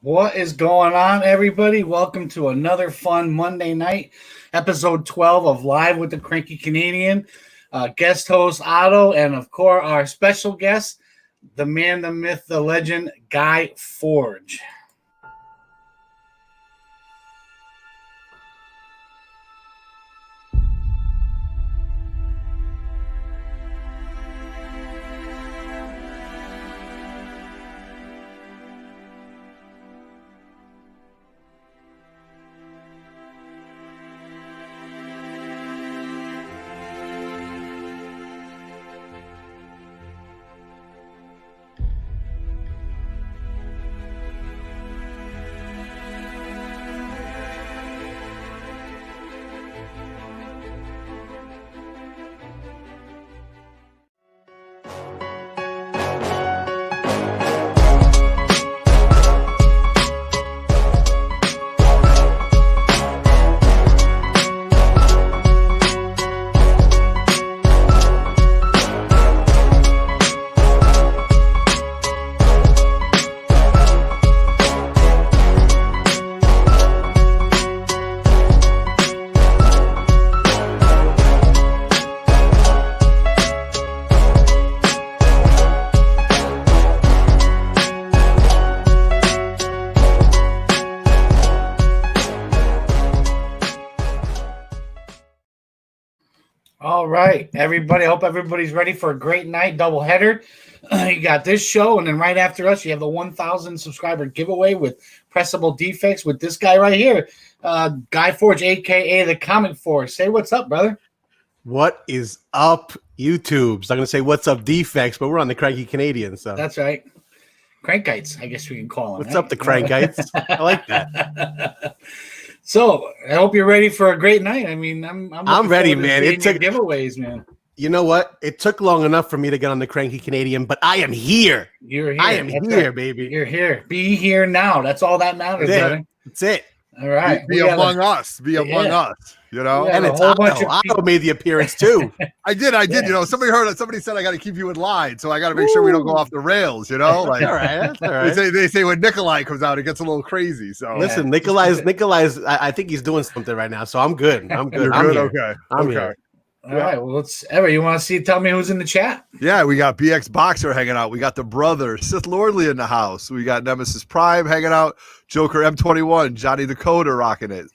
What is going on, everybody? Welcome to another fun Monday night, episode 12 of Live with the Kranky Canadian. Guest host Otto, and of course, our special guest, the man, the myth, the legend, Guy Forge. All right, everybody. I hope everybody's ready for a great night, doubleheader. You got this show, and then right after us, you have the 1,000 subscriber giveaway with Pressable Defects with this guy right here, Guy Forge, a.k.a. the Comic Force. Say what's up, brother. What is up, YouTubes? I'm going to say what's up, Defects, but we're on the Kranky Canadian, so. That's right. Crankites, I guess we can call them. What's up, the Crankites? I like that. So I hope you're ready for a great night. I mean, I'm ready, man. It took giveaways, man. You know what? It took long enough for me to get on the Kranky Canadian, but I am here. You're here. I am here, baby. You're here. Be here now. That's all that matters, brother. That's it. All right. Be among us. Be among us. You know, and it's Otto made the appearance too. I did. Yeah. You know, somebody said I got to keep you in line, so I got to make sure we don't go off the rails. You know, like all right. They say when Nikolai comes out, it gets a little crazy. So listen, Nikolai's. I think he's doing something right now, so I'm good. I'm good. You're I'm good. Here. Okay. I'm okay. Here. All right. Well, let's. Ever you want to see? Tell me who's in the chat. Yeah, we got BX Boxer hanging out. We got the brother Sith Lordly in the house. We got Nemesis Prime hanging out. Joker M21, Johnny Dakota rocking it.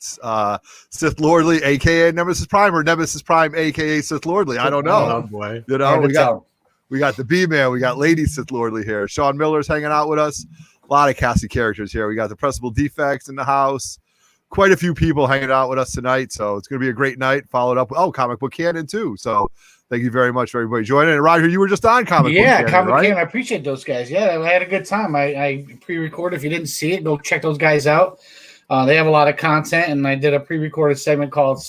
Sith Lordly, aka Nemesis Prime, or Nemesis Prime, aka Sith Lordly. I don't know. Oh boy. You know, we got the B-Man. We got Lady Sith Lordly here. Sean Miller's hanging out with us. A lot of Cassie characters here. We got the Pressable Defects in the house. Quite a few people hanging out with us tonight, so it's going to be a great night. Followed up with Comic Book Canon too. So thank you very much for everybody joining. And Roger, you were just on Comic Book Canon, Comic right? Canon. I appreciate those guys. Yeah, I had a good time. I pre-recorded. If you didn't see it, go check those guys out. They have a lot of content, and I did a pre-recorded segment called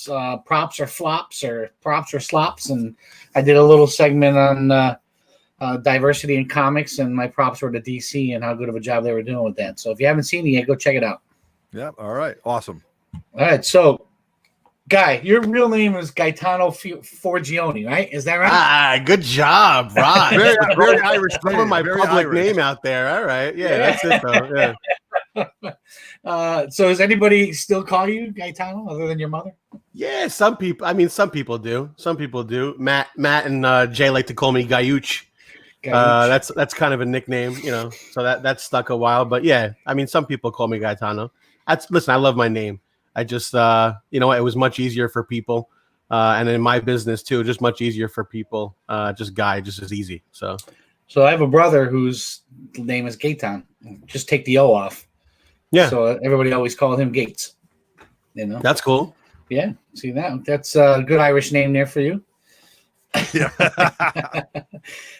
"Props or Flops" or "Props or Slops," and I did a little segment on diversity in comics, and my props were to DC and how good of a job they were doing with that. So if you haven't seen it yet, go check it out. Yeah. All right. Awesome. All right. So, Guy, your real name is Gaetano Forgione, right? Is that right? Ah, good job, Rod. very Irish. Some of my public name out there. All right. Yeah, that's it, though. Yeah. So does anybody still call you Gaetano other than your mother? Yeah, some people. I mean, some people do. Some people do. Matt and Jay like to call me Gayuch. That's kind of a nickname, you know. So that stuck a while. But yeah, I mean, some people call me Gaetano. Listen, I love my name. I just, it was much easier for people. And in my business too, just much easier for people. Just Guy, just as easy. So I have a brother whose name is Gaetan. Just take the O off. Yeah. So everybody always called him Gates. You know. That's cool. Yeah. See that? That's a good Irish name there for you. Yeah.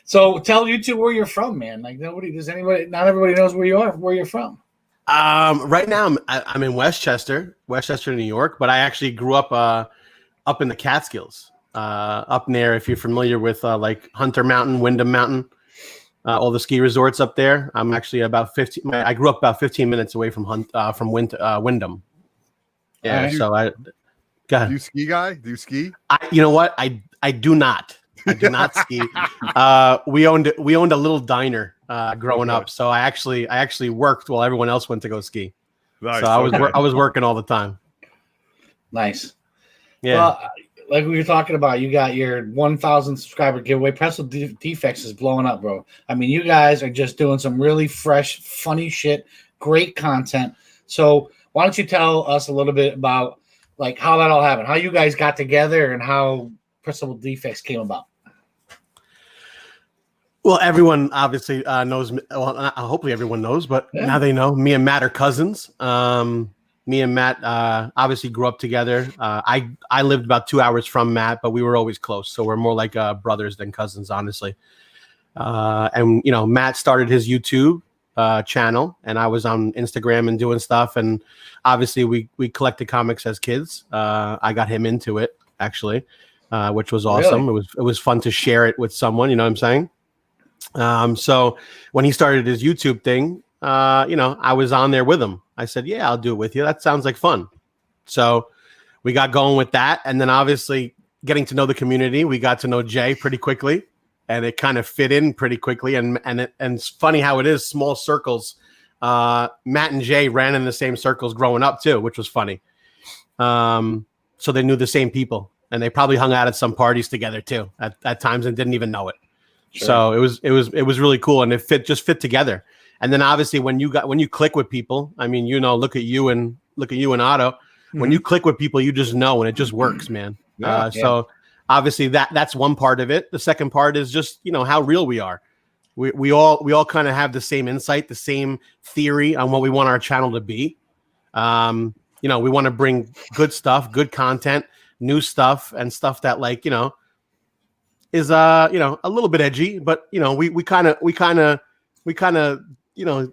So tell YouTube where you're from, man. Like not everybody knows where you're from. Right now I'm in Westchester, New York, but I actually grew up in the Catskills, up there. If you're familiar with like Hunter Mountain, Wyndham Mountain, all the ski resorts up there. I'm actually about 15. I grew up about 15 minutes away from Wyndham. Yeah, so I. Do you ski, Guy? Do you ski? You know what? I do not. I do not ski. We owned a little diner growing up, so I actually worked while everyone else went to go ski. Nice. So I was working all the time. Nice. Yeah. Well, like we were talking about, you got your 1,000 subscriber giveaway. Pressable Defects is blowing up, bro. I mean, you guys are just doing some really fresh, funny shit, great content. So why don't you tell us a little bit about like how that all happened, how you guys got together, and how Pressable Defects came about? Well, everyone obviously knows. Well, hopefully everyone knows, but now they know. Me and Matt are cousins. Me and Matt obviously grew up together. I lived about 2 hours from Matt, but we were always close. So we're more like brothers than cousins, honestly. And, you know, Matt started his YouTube channel, and I was on Instagram and doing stuff. And obviously we collected comics as kids. I got him into it, actually, which was awesome. Really? It was fun to share it with someone, you know what I'm saying? So when he started his YouTube thing, you know, I was on there with him. I said, yeah, I'll do it with you. That sounds like fun. So we got going with that. And then obviously getting to know the community, we got to know Jay pretty quickly, and it kind of fit in pretty quickly. And it's funny how it is, small circles. Matt and Jay ran in the same circles growing up too, which was funny. So they knew the same people, and they probably hung out at some parties together too at times and didn't even know it. Sure. So it was really cool, and it just fit together. And then obviously when you click with people, I mean, you know, look at you and Otto. Mm-hmm. When you click with people, you just know, and it just works, man. So obviously that's one part of it. The second part is just, you know, how real we are. We all kind of have the same insight, the same theory on what we want our channel to be. You know, we want to bring good stuff, good content, new stuff, and stuff that, like, you know, is you know, a little bit edgy, but you know, we kind of you know,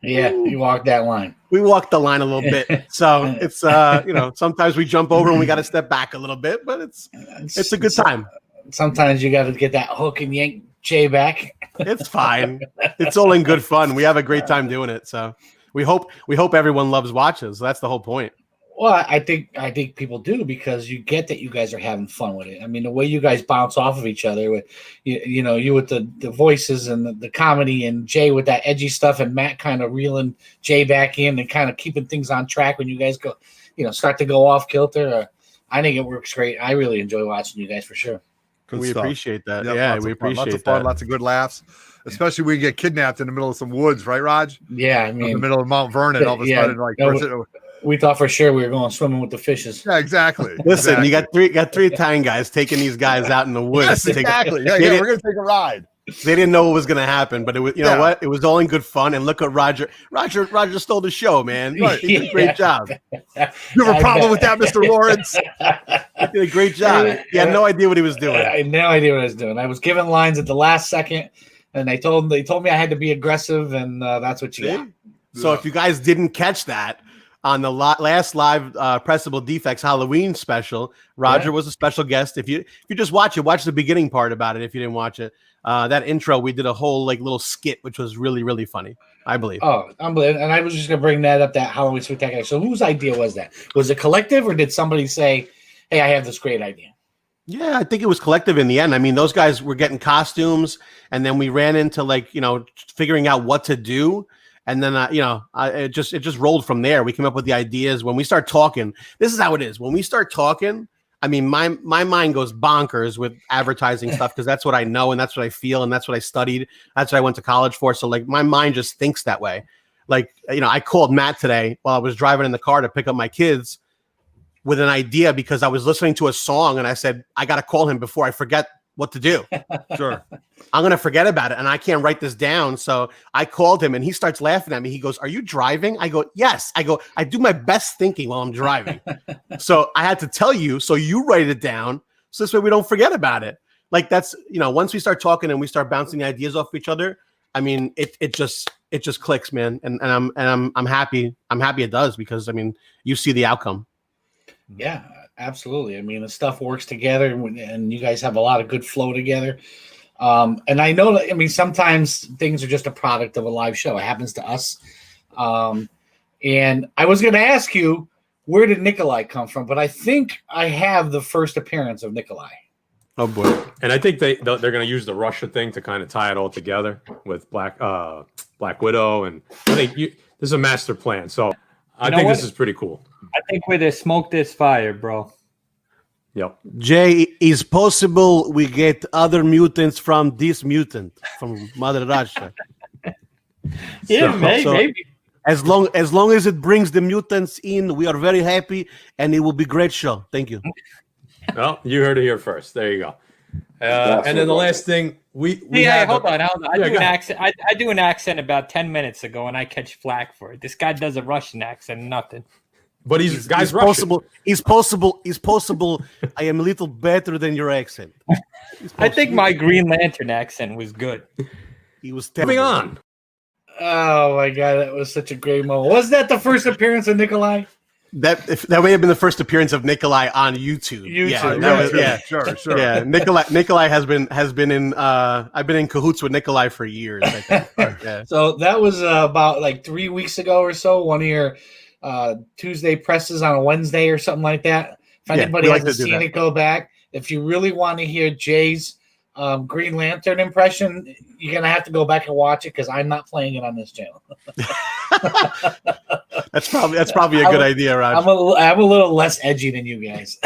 you walk that line. We walk the line a little bit. So it's you know, sometimes we jump over and we got to step back a little bit, but it's a good time. Sometimes you got to get that hook and yank Jay back. It's fine. It's all in good fun. We have a great time doing it. So we hope everyone loves watching. So that's the whole point. Well, I think people do, because you get that you guys are having fun with it. I mean, the way you guys bounce off of each other with, you know, you with the voices and the comedy, and Jay with that edgy stuff, and Matt kind of reeling Jay back in and kind of keeping things on track when you guys go, you know, start to go off kilter. I think it works great. I really enjoy watching you guys for sure. We appreciate that. Yep, yeah, we appreciate lots of that. fun, lots of good laughs, especially when we get kidnapped in the middle of some woods, right, Raj? Yeah, I mean, in the middle of Mount Vernon, all of a sudden, like. We thought for sure we were going swimming with the fishes. Yeah, exactly. Listen, you got three Italian guys taking these guys out in the woods. Yes, exactly. Yeah, we're gonna take a ride. They didn't know what was gonna happen, but it was, you know what? It was all in good fun. And look at Roger. Roger stole the show, man. Right. He did a great job. You have a problem with that, Mr. Lawrence? He did a great job. He had no idea what he was doing. I had no idea what I was doing. I was giving lines at the last second, and they told me I had to be aggressive, and that's what you got. So if you guys didn't catch that, on the last live Pressable Defects Halloween special, Roger was a special guest. If you just watch the beginning part about it. If you didn't watch it, that intro, we did a whole like little skit, which was really, really funny, I believe. Oh, unbelievable. And I was just gonna bring that up, that Halloween spectacular. So whose idea was that? Was it collective, or did somebody say, hey, I have this great idea? Yeah, I think it was collective in the end. I mean, those guys were getting costumes, and then we ran into, like, you know, figuring out what to do. And then, you know, it just rolled from there. We came up with the ideas. When we start talking, this is how it is. When we start talking, I mean, my mind goes bonkers with advertising stuff, because that's what I know, and that's what I feel, and that's what I studied. That's what I went to college for. So, like, my mind just thinks that way. Like, you know, I called Matt today while I was driving in the car to pick up my kids with an idea, because I was listening to a song, and I said, I got to call him before I forget what to do. Sure. I'm going to forget about it, and I can't write this down. So I called him, and he starts laughing at me. He goes, are you driving? I go, yes. I go, I do my best thinking while I'm driving. So I had to tell you, so you write it down, so this way we don't forget about it. Like, that's, you know, once we start talking and we start bouncing ideas off each other, I mean, it just clicks, man. And I'm happy. I'm happy it does, because, I mean, you see the outcome. Yeah, absolutely. I mean, the stuff works together, and you guys have a lot of good flow together. And I know that, I mean, sometimes things are just a product of a live show. It happens to us. And I was going to ask you, where did Nikolai come from? But I think I have the first appearance of Nikolai. Oh boy. And I think they're going to use the Russia thing to kind of tie it all together with Black Widow, and I think this is a master plan. So I think this is pretty cool. I think where there's smoke, there's fire, bro. Yep. Jay, is possible we get other mutants from this mutant from Mother Russia? Yeah, maybe. As long as it brings the mutants in, we are very happy, and it will be a great show. Thank you. Well, you heard it here first. There you go. And then the last thing we hold on. I do an accent. I do an accent about 10 minutes ago, and I catch flack for it. This guy does a Russian accent, nothing. But he's Russian. It's possible. I am a little better than your accent. I think my Green Lantern accent was good. He was moving on. Oh my god, that was such a great moment. Was that the first appearance of Nikolai? That may have been the first appearance of Nikolai on YouTube. Sure. Yeah, Nikolai has been in. I've been in cahoots with Nikolai for years. I think. Yeah. So that was about like 3 weeks ago or so. One of your Tuesday presses on a Wednesday or something like that. If anybody hasn't seen it, go back. If you really want to hear Jay's Green Lantern impression, you're gonna have to go back and watch it because I'm not playing it on this channel. That's probably a good idea, Raj. I'm a little less edgy than you guys.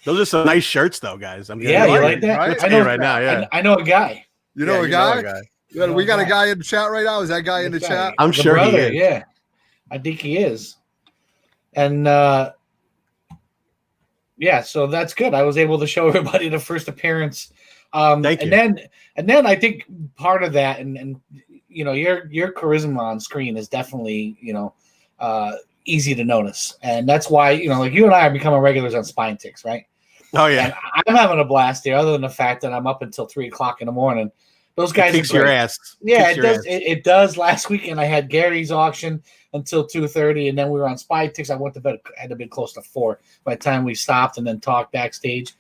Those are some nice shirts, though, guys. You like that? Right? I know right now. Yeah, I know a guy. You know a guy? We got a guy in the chat right now. Is that guy in the chat? I'm sure he is. Yeah, I think he is. And yeah, so that's good. I was able to show everybody the first appearance. Thank you. And then I think part of that, and you know, your charisma on screen is definitely, you know, easy to notice, and that's why, you know, like you and I are becoming regulars on Spine Ticks, right? Oh yeah, and I'm having a blast there. Other than the fact that I'm up until 3 o'clock in the morning. Those guys kicks your ass. Yeah, it does. It does. Last weekend I had Gary's auction until 2:30, and then we were on Spy Ticks. I went to bed. Had to be close to 4 by the time we stopped and then talked backstage.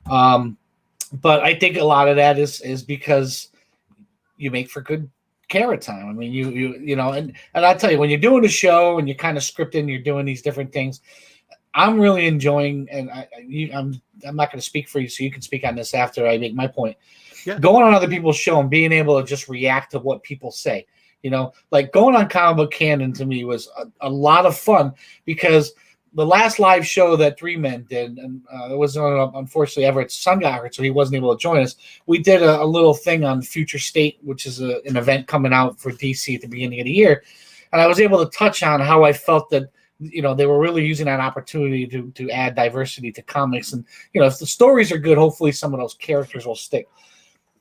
But I think a lot of that is because you make for good camera time. I mean, you know, and I'll tell you, when you're doing a show and you're kind of scripting, you're doing these different things. I'm really enjoying, and I'm not going to speak for you, so you can speak on this after I make my point. Yeah. Going on other people's show and being able to just react to what people say, you know, like going on Comic Book Canon to me was a lot of fun, because the last live show that Three Men did, and there was unfortunately Everett's son got hurt, so he wasn't able to join us. We did a little thing on Future State, which is an event coming out for DC at the beginning of the year, and I was able to touch on how I felt that, you know, they were really using that opportunity to add diversity to comics, and, you know, if the stories are good, hopefully some of those characters will stick.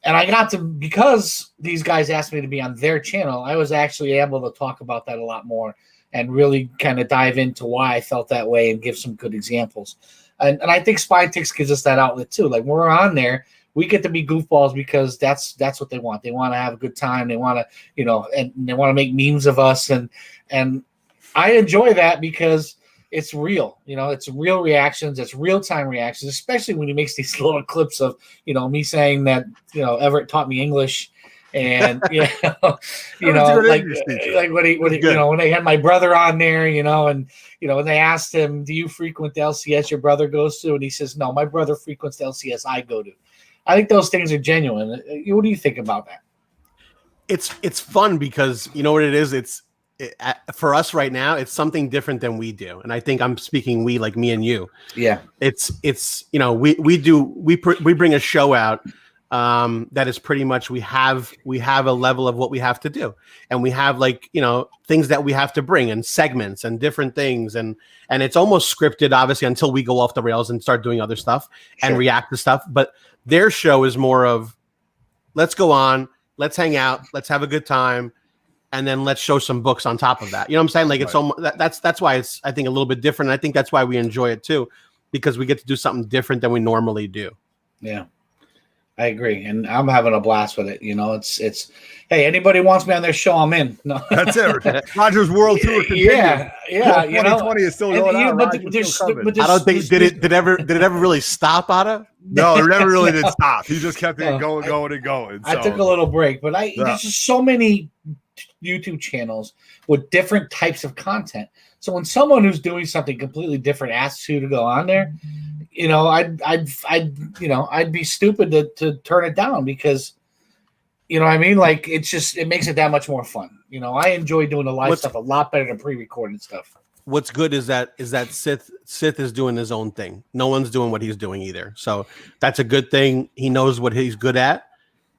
And I got to, because these guys asked me to be on their channel, I was actually able to talk about that a lot more and really kind of dive into why I felt that way and give some good examples. And I think Spy Ticks gives us that outlet too. Like, when we're on there, we get to be goofballs because that's what they want. They want to have a good time. They want to, you know, and they want to make memes of us. And I enjoy that because it's real, you know, it's real reactions, it's real-time reactions, especially when he makes these little clips of, you know, me saying that, you know, Everett taught me English, and you know, like when he you know, when they had my brother on there, you know, and, you know, when they asked him, do you frequent the LCS your brother goes to? And he says, no, my brother frequents the LCS I go to. I think those things are genuine. What do you think about that? It's fun because, you know what it is? For us right now, it's something different than we do, and I think I'm speaking we, like me and you. Yeah, it's you know, we bring a show out that is pretty much we have a level of what we have to do, and we have, like, you know, things that we have to bring and segments and different things, and it's almost scripted, obviously, until we go off the rails and start doing other stuff and react to stuff. But their show is more of, let's go on, let's hang out, let's have a good time, and then let's show some books on top of that. You know what I'm saying? Like, it's almost, that's why it's, I think, a little bit different. And I think that's why we enjoy it too, because we get to do something different than we normally do. Yeah, I agree, and I'm having a blast with it. You know, it's hey, anybody wants me on their show, I'm in. No, that's it. Roger's World Tour continues. Yeah. You know, 2020 is still going on. But I don't think did it ever really stop, Otto? No, it never really did stop. He just kept it going. So. I took a little break, but there's just so many YouTube channels with different types of content. So when someone who's doing something completely different asks you to go on there, I'd be stupid to turn it down because, you know what I mean? Like it makes it that much more fun. I enjoy doing the live stuff a lot better than pre-recorded stuff. What's good is that Sith is doing his own thing. No one's doing what he's doing either. So that's a good thing. He knows what he's good at,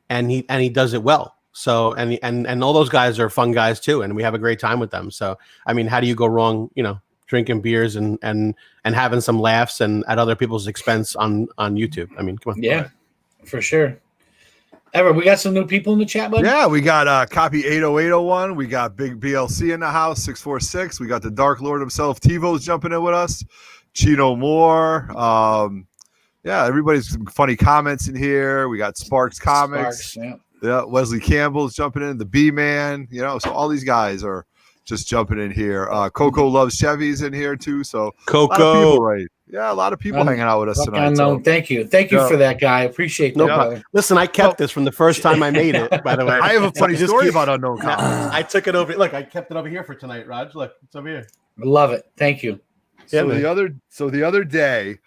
and he does it well. So and all those guys are fun guys too, and we have a great time with them. So I mean, how do you go wrong? Drinking beers and having some laughs and at other people's expense on YouTube. I mean, come on. Yeah, for sure. Ever, we got some new people in the chat, bud? Yeah, we got copy 80801. We got Big BLC in the house, 646. We got the Dark Lord himself, TiVo's jumping in with us. Chino Moore. Yeah, everybody's funny comments in here. We got Sparks Comics. Yeah, Wesley Campbell's jumping in. The B-Man. So all these guys are just jumping in here. Coco loves Chevy's in here too. So Coco, right? Yeah, a lot of people hanging out with us tonight. Thank you for that, guy. I appreciate that. Brother. Listen, I kept this from the first time I made it. By the way, I have a funny story about Unknown Comics. I took it over. Look, I kept it over here for tonight, Raj. Look, it's over here. I love it. Thank you. So the other day,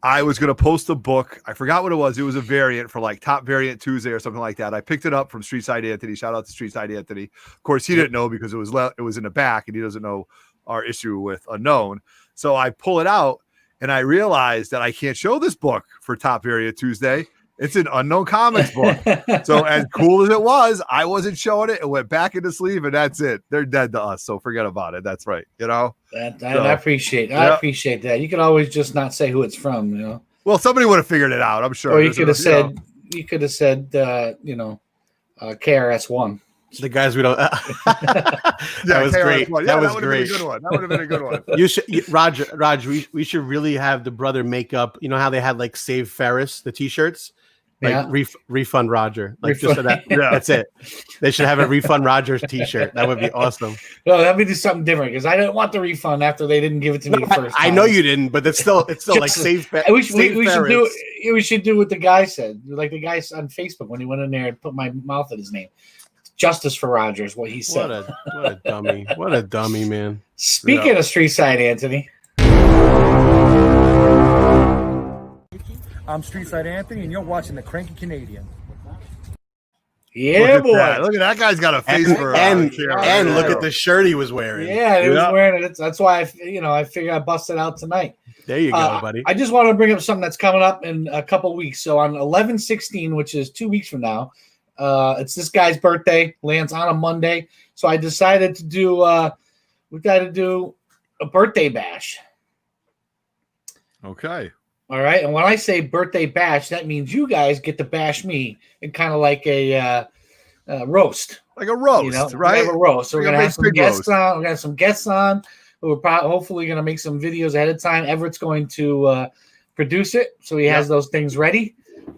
I was going to post a book. I forgot what it was. It was a variant for like Top Variant Tuesday or something like that. I picked it up from Streetside Anthony. Shout out to Streetside Anthony. Of course, he didn't know because it was in the back, and he doesn't know our issue with Unknown. So I pull it out, and I realized that I can't show this book for Top Variant Tuesday. It's an Unknown Comics book. So as cool as it was, I wasn't showing it. It went back in the sleeve, and that's it. They're dead to us, so forget about it. That's right. I appreciate that. You can always just not say who it's from. Well, somebody would have figured it out, I'm sure. Or you could have said, KRS-One. The guys we don't. That was great. Yeah, that was great. That would have been a good one. You should, Raj. We should really have the brother make up. You know how they had like Save Ferris, the T-shirts. Like refund Roger. Like just so that. Yeah. That's it. They should have a refund Rogers T-shirt. That would be awesome. No, let me do something different because I didn't want the refund after they didn't give it to me first. I know you didn't, but it's still like Save Ferris. We should do what the guy said. Like the guy on Facebook when he went in there and put my mouth in his name. Justice for Rogers, what he said. What a dummy. What a dummy, man. Speaking of Street Side Anthony. I'm Street Side Anthony, and you're watching the Kranky Canadian. Yeah, boy. Look at that guy's got a face for and look at the shirt he was wearing. Yeah, he was wearing it. That's why I figured I busted out tonight. There you go, buddy. I just want to bring up something that's coming up in a couple weeks. So on 11/16, which is 2 weeks from now, it's this guy's birthday. Lands on a Monday, so I decided to do. We got to do a birthday bash. Okay. All right, and when I say birthday bash, that means you guys get to bash me in kind of like a roast. Like a roast, right? We have a roast. So we're gonna have some guests on. We're gonna have some guests on. We're hopefully gonna make some videos ahead of time. Everett's going to produce it, so he has those things ready.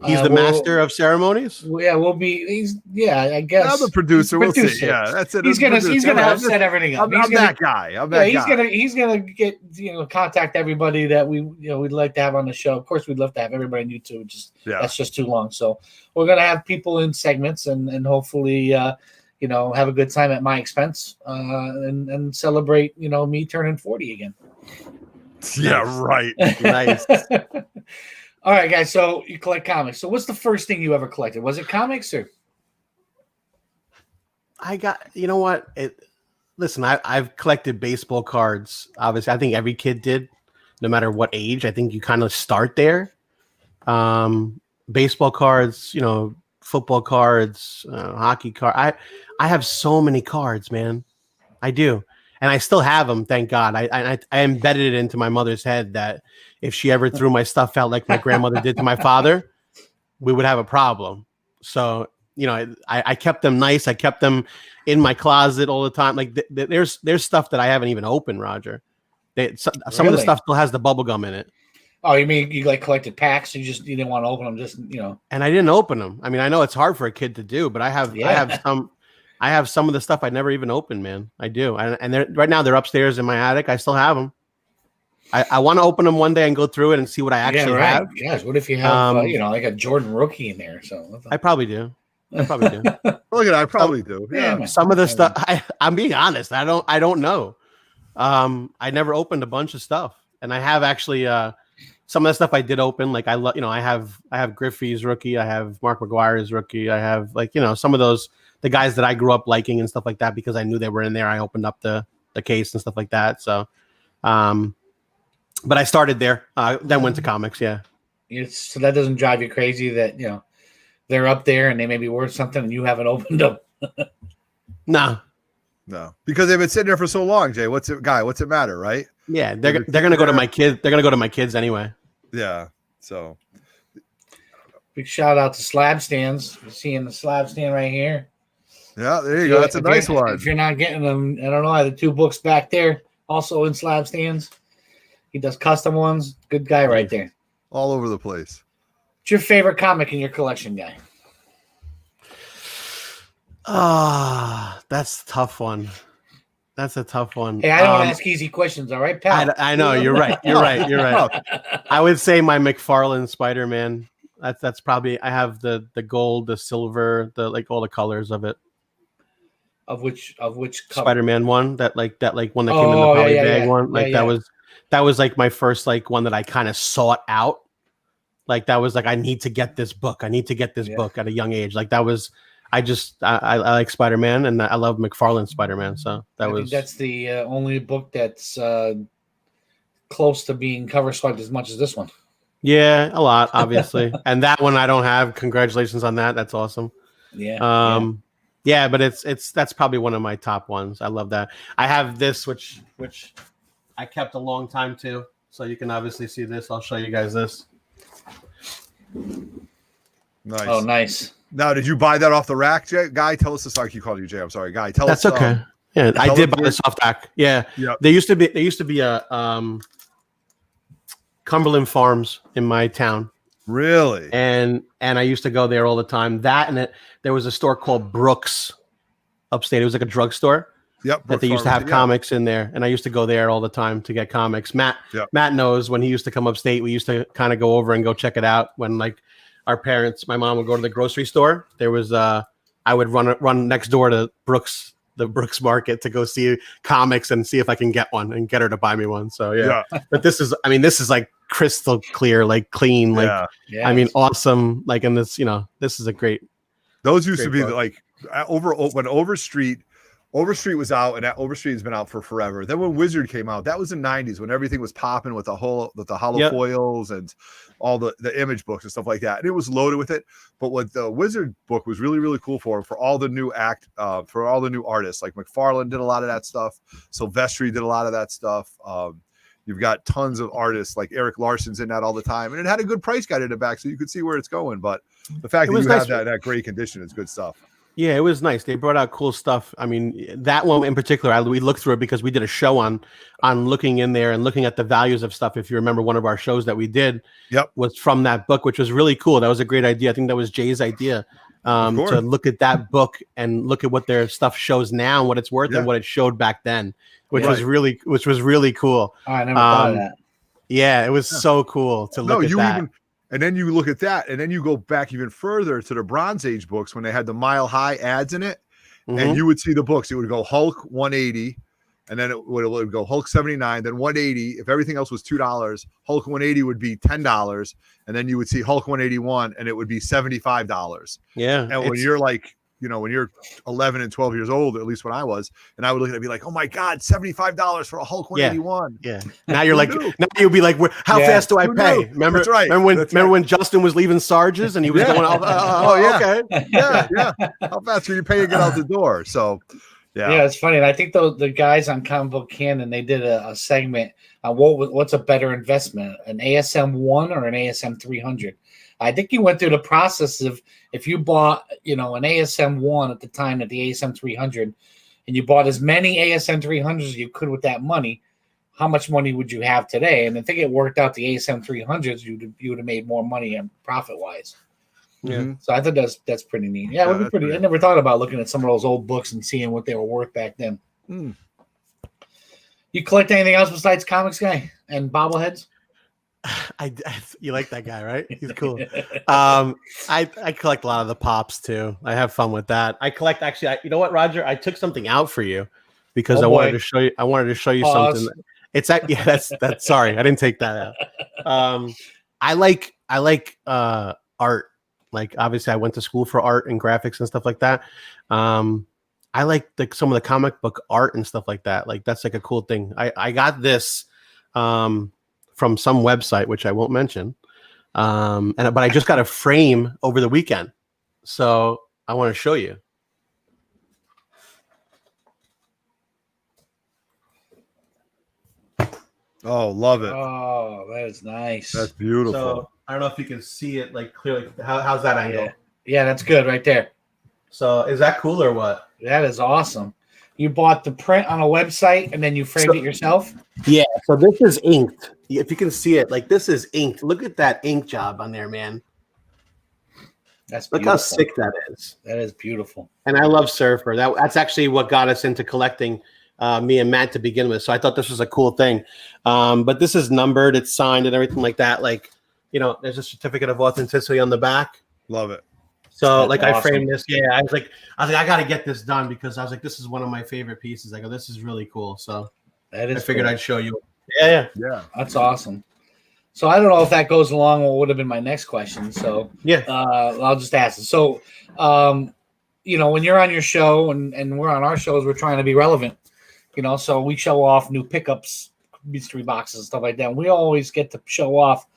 He's the master of ceremonies. Yeah, we'll be. I guess. I'm the producer. We'll see. Yeah, that's it. He's gonna help set everything up. I'm that guy. He's gonna get contact everybody that we'd like to have on the show. Of course, we'd love to have everybody on YouTube. That's just too long. So we're gonna have people in segments and hopefully have a good time at my expense and celebrate me turning 40 again. Yeah, right. Nice. All right, guys. So you collect comics. So what's the first thing you ever collected? Was it comics or? I got. You know what? Listen, I've collected baseball cards. Obviously, I think every kid did, no matter what age. I think you kind of start there. Baseball cards, football cards, hockey cards. I have so many cards, man. I do. And I still have them, thank God. I embedded it into my mother's head that if she ever threw my stuff out like my grandmother did to my father, we would have a problem. So, I kept them nice. I kept them in my closet all the time. Like there's stuff that I haven't even opened, Roger. Some of the stuff still has the bubble gum in it. Oh, you mean you collected packs? You didn't want to open them, And I didn't open them. I mean, I know it's hard for a kid to do, but I have some of the stuff I never even opened, man. I do. And right now they're upstairs in my attic. I still have them. I want to open them one day and go through it and see what I actually have. Yes. What if you have, like a Jordan rookie in there? So I probably do. Look at I probably do. Yeah. Some of the stuff, I'm being honest. I don't know. I never opened a bunch of stuff. And I have actually some of the stuff I did open, like I love, I have Griffey's rookie, I have Mark McGuire's rookie, I have like, some of those, the guys that I grew up liking and stuff like that, because I knew they were in there. I opened up the case and stuff like that. So, but I started there, then went to comics. Yeah. So that doesn't drive you crazy that, they're up there and they may be worth something and you haven't opened them. No, because they've been sitting there for so long, Jay. What's it matter, right? Yeah, they're gonna go to my kids. They're gonna go to my kids anyway. Yeah. So big shout out to Slab Stands. You're seeing the Slab Stand right here. Yeah, there you go. That's a nice one. If you're not getting them, I don't know. I have the 2 books back there, also in Slab Stands. He does custom ones. Good guy right there. All over the place. What's your favorite comic in your collection, guy? That's a tough one. That's a tough one. Hey, I don't ask easy questions, all right, pal? I know, you're right. You're right. I would say my McFarlane Spider-Man. That's probably, I have the gold, the silver, the like all the colors of it. Of which cover? Spider-Man one, that one that came in the poly bag one. Like that was like my first like one that I kind of sought out. Like that was like, I need to get this book. I need to get this book at a young age. Like that was, I like Spider-Man and I love McFarlane Spider-Man. So I think that's the only book that's close to being cover swiped as much as this one. Yeah, a lot, obviously. And that one I don't have. Congratulations on that. That's awesome. Yeah. Yeah, but that's probably one of my top ones. I love that. I have this, which I kept a long time too. So you can obviously see this. I'll show you guys this. Nice. Oh, nice. Now, did you buy that off the rack, Jay? Guy, tell us this. I keep calling you Jay. I'm sorry, Guy. Tell us. That's okay. Yeah, I did buy this off rack. Yeah. Yep. There used to be a Cumberland Farms in my town. Really? And I used to go there all the time. That and there was a store called Brooks upstate. It was like a drugstore. Yep. That they used to have comics in there, and I used to go there all the time to get comics. Matt knows when he used to come upstate, we used to kind of go over and go check it out. When like our parents, my mom would go to the grocery store. There was I would run next door to Brooks, the Brooks Market, to go see comics and see if I can get one and get her to buy me one. So yeah. But this is like crystal clear, like clean, like I mean, awesome. Like, and this, this is a great. Those used to be book. Like when Overstreet was out, and that Overstreet has been out for forever. Then when Wizard came out, that was in the 90s when everything was popping with the hollow foils and all the image books and stuff like that. And it was loaded with it. But what the Wizard book was really, really cool for all the new for all the new artists, like McFarlane did a lot of that stuff. Silvestri did a lot of that stuff. You've got tons of artists like Eric Larson's in that all the time. And it had a good price guide in the back so you could see where it's going. But the fact that you have that great condition is good stuff. Yeah, it was nice. They brought out cool stuff. I mean, that one in particular, we looked through it because we did a show on looking in there and looking at the values of stuff. If you remember, one of our shows that we did was from that book, which was really cool. That was a great idea. I think that was Jay's idea to look at that book and look at what their stuff shows now and what it's worth and what it showed back then, which was really cool. Oh, I never thought of that. Yeah, it was so cool to look at that. And then you look at that, and then you go back even further to the Bronze Age books when they had the Mile High ads in it, and you would see the books. It would go Hulk 180, and then it would go Hulk 79, then 180. If everything else was $2, Hulk 180 would be $10, and then you would see Hulk 181, and it would be $75. Yeah, and when you're like, when you're 11 and 12 years old, at least when I was, and I would look at it and be like, oh my God, $75 for a Hulk 181. Yeah. Now you're like, now you'll be like, how fast do I pay? Remember, that's right. Remember when Justin was leaving Sarge's and he was going, okay. Yeah. How fast are you paying to get out the door? So, yeah, it's funny. And I think the guys on Comic Book Canon, they did a segment on what's a better investment, an ASM 1 or an ASM 300. I think you went through the process of if you bought, an ASM 1 at the time at the ASM 300, and you bought as many ASM 300s as you could with that money, how much money would you have today? And I think it worked out the ASM 300s, you would have made more money and profit wise. Yeah. So I think that's pretty neat. Yeah, it would be pretty. I never thought about looking at some of those old books and seeing what they were worth back then. You collect anything else besides comics, guy, and bobbleheads? You like that guy, right? He's cool. I collect a lot of the pops too. I have fun with that. I collect you know what, Roger? I took something out for you because I wanted to show you. I wanted to show you something. It's yeah. That's sorry, I didn't take that out. I like art. Like obviously, I went to school for art and graphics and stuff like that. I like some of the comic book art and stuff like that. Like that's like a cool thing. I got this from some website which I won't mention. But I just got a frame over the weekend, so I want to show you. Oh, love it. Oh, that is nice. That's beautiful. So I don't know if you can see it like clearly. How's that angle? Yeah, that's good right there. So is that cool or what? That is awesome. You bought the print on a website and then you framed it yourself? Yeah. So this is inked. If you can see it, like this is inked. Look at that ink job on there, man. That's Look how sick that is. That is beautiful. And I love Surfer. That's actually what got us into collecting, me and Matt to begin with. So I thought this was a cool thing. But this is numbered, it's signed and everything like that. Like, you know, there's a certificate of authenticity on the back. Love it. So That's like awesome. I framed this. Yeah, I was like, I got to get this done because I was like, this is one of my favorite pieces. I go, this is really cool. So That is I figured cool. I'd show you. Yeah. That's awesome. So I don't know if that goes along with what would have been my next question. So Yeah. I'll just ask it. So, you know, when you're on your show and we're on our shows, we're trying to be relevant, you know, so we show off new pickups, mystery boxes and stuff like that. And we always get to show off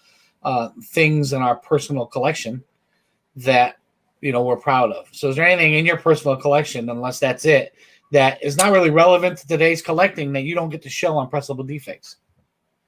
things in our personal collection that, you know, we're proud of. So is there anything in your personal collection, unless that's it, that is not really relevant to today's collecting that you don't get to show on Pressable Defects?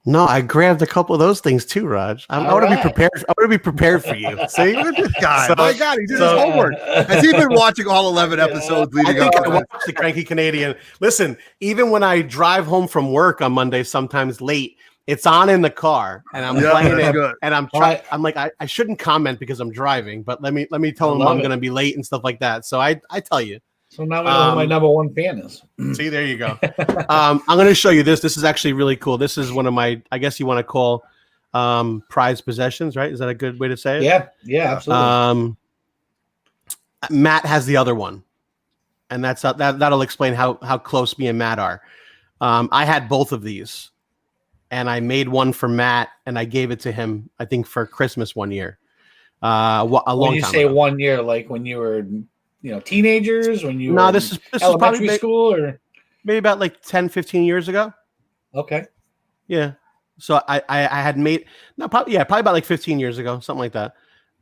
No, I grabbed a couple of those things too, Raj. I want to be prepared. I want to be prepared for you. See, Look at this guy. So- My God, he did his homework. Has he been watching all 11 episodes I leading think up? I watched the Cranky Canadian. Listen, even when I drive home from work on Monday, sometimes late, it's on in the car, and I'm playing that's it, good. and I'm like, I shouldn't comment because I'm driving, but let me tell them I'm going to be late and stuff like that. So I tell you. So now we know who my number one fan is. See, there you go. I'm going to show you this. This is actually really cool. This is one of my, I guess you want to call prized possessions, right? Is that a good way to say it? Yeah, absolutely. Matt has the other one, and that'll explain how close me and Matt are. I had both of these, and I made one for Matt, and I gave it to him, I think, for Christmas one year. A long time when you say ago. 1 year, like when you were, you know, teenagers, when you were No, this is elementary probably school, or maybe about like 10, 15 years ago. okay. Yeah. So I had made probably about like 15 years ago, something like that.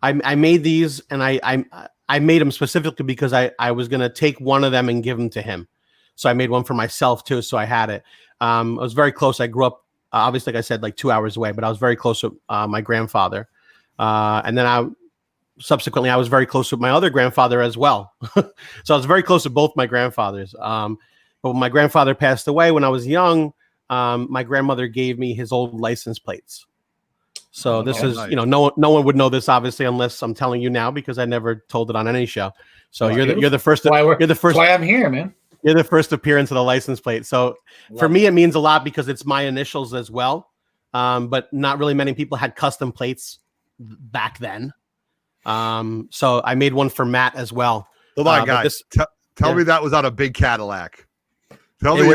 I made these, and I made them specifically because I was gonna take one of them and give them to him. So I made one for myself too. So I had it. I was very close. I grew up, obviously, like I said, like 2 hours away, but I was very close with my grandfather. And then subsequently, I was very close with my other grandfather as well. So I was very close to both my grandfathers. But when my grandfather passed away when I was young, my grandmother gave me his old license plates. So this is, nice. you know, no one would know this obviously unless I'm telling you now because I never told it on any show. So you're the first. That's why I'm here, man. You're the first appearance of the license plate. So for me, it means a lot because it's my initials as well. But not really many people had custom plates back then. So I made one for Matt as well. Hold on, guys. Tell me that was on a big Cadillac. Tell me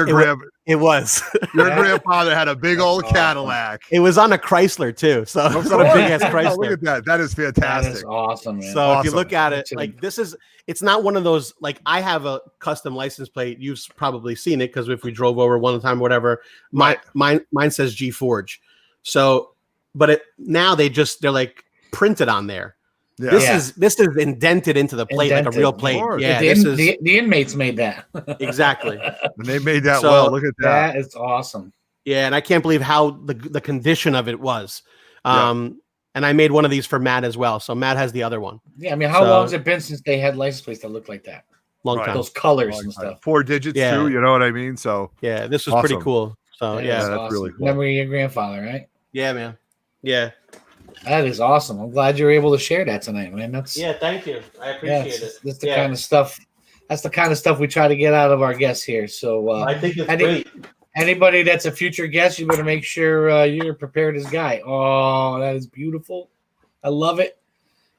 it was. Your grandfather had a big old Cadillac. It was on a Chrysler too. So it was on a big ass Chrysler. Look at that. That is fantastic. That is awesome, man. So Awesome. if you look at it, like it's not one of those, like I have a custom license plate. You've probably seen it because if we drove over one time or whatever, mine says G Forge. So, but now they're like printed on there. Yeah. This is indented into the plate like a real plate. Yeah, the inmates made that. Exactly. And they made that So, well. Look at that. That is awesome. Yeah, and I can't believe how the condition of it was. And I made one of these for Matt as well. So Matt has the other one. Yeah, I mean, how long has it been since they had license plates that look like that? Long time. Those colors and stuff. 4 digits too. You know what I mean? So yeah, this was awesome. pretty cool. So That's that's really cool. Memory of your grandfather, right? Yeah, man. Yeah. That is awesome. I'm glad you were able to share that tonight, man. Thank you. I appreciate it. That's the kind of stuff. That's the kind of stuff we try to get out of our guests here. So I think it's great. Anybody that's a future guest, you better make sure you're prepared as guy. Oh, that is beautiful. I love it.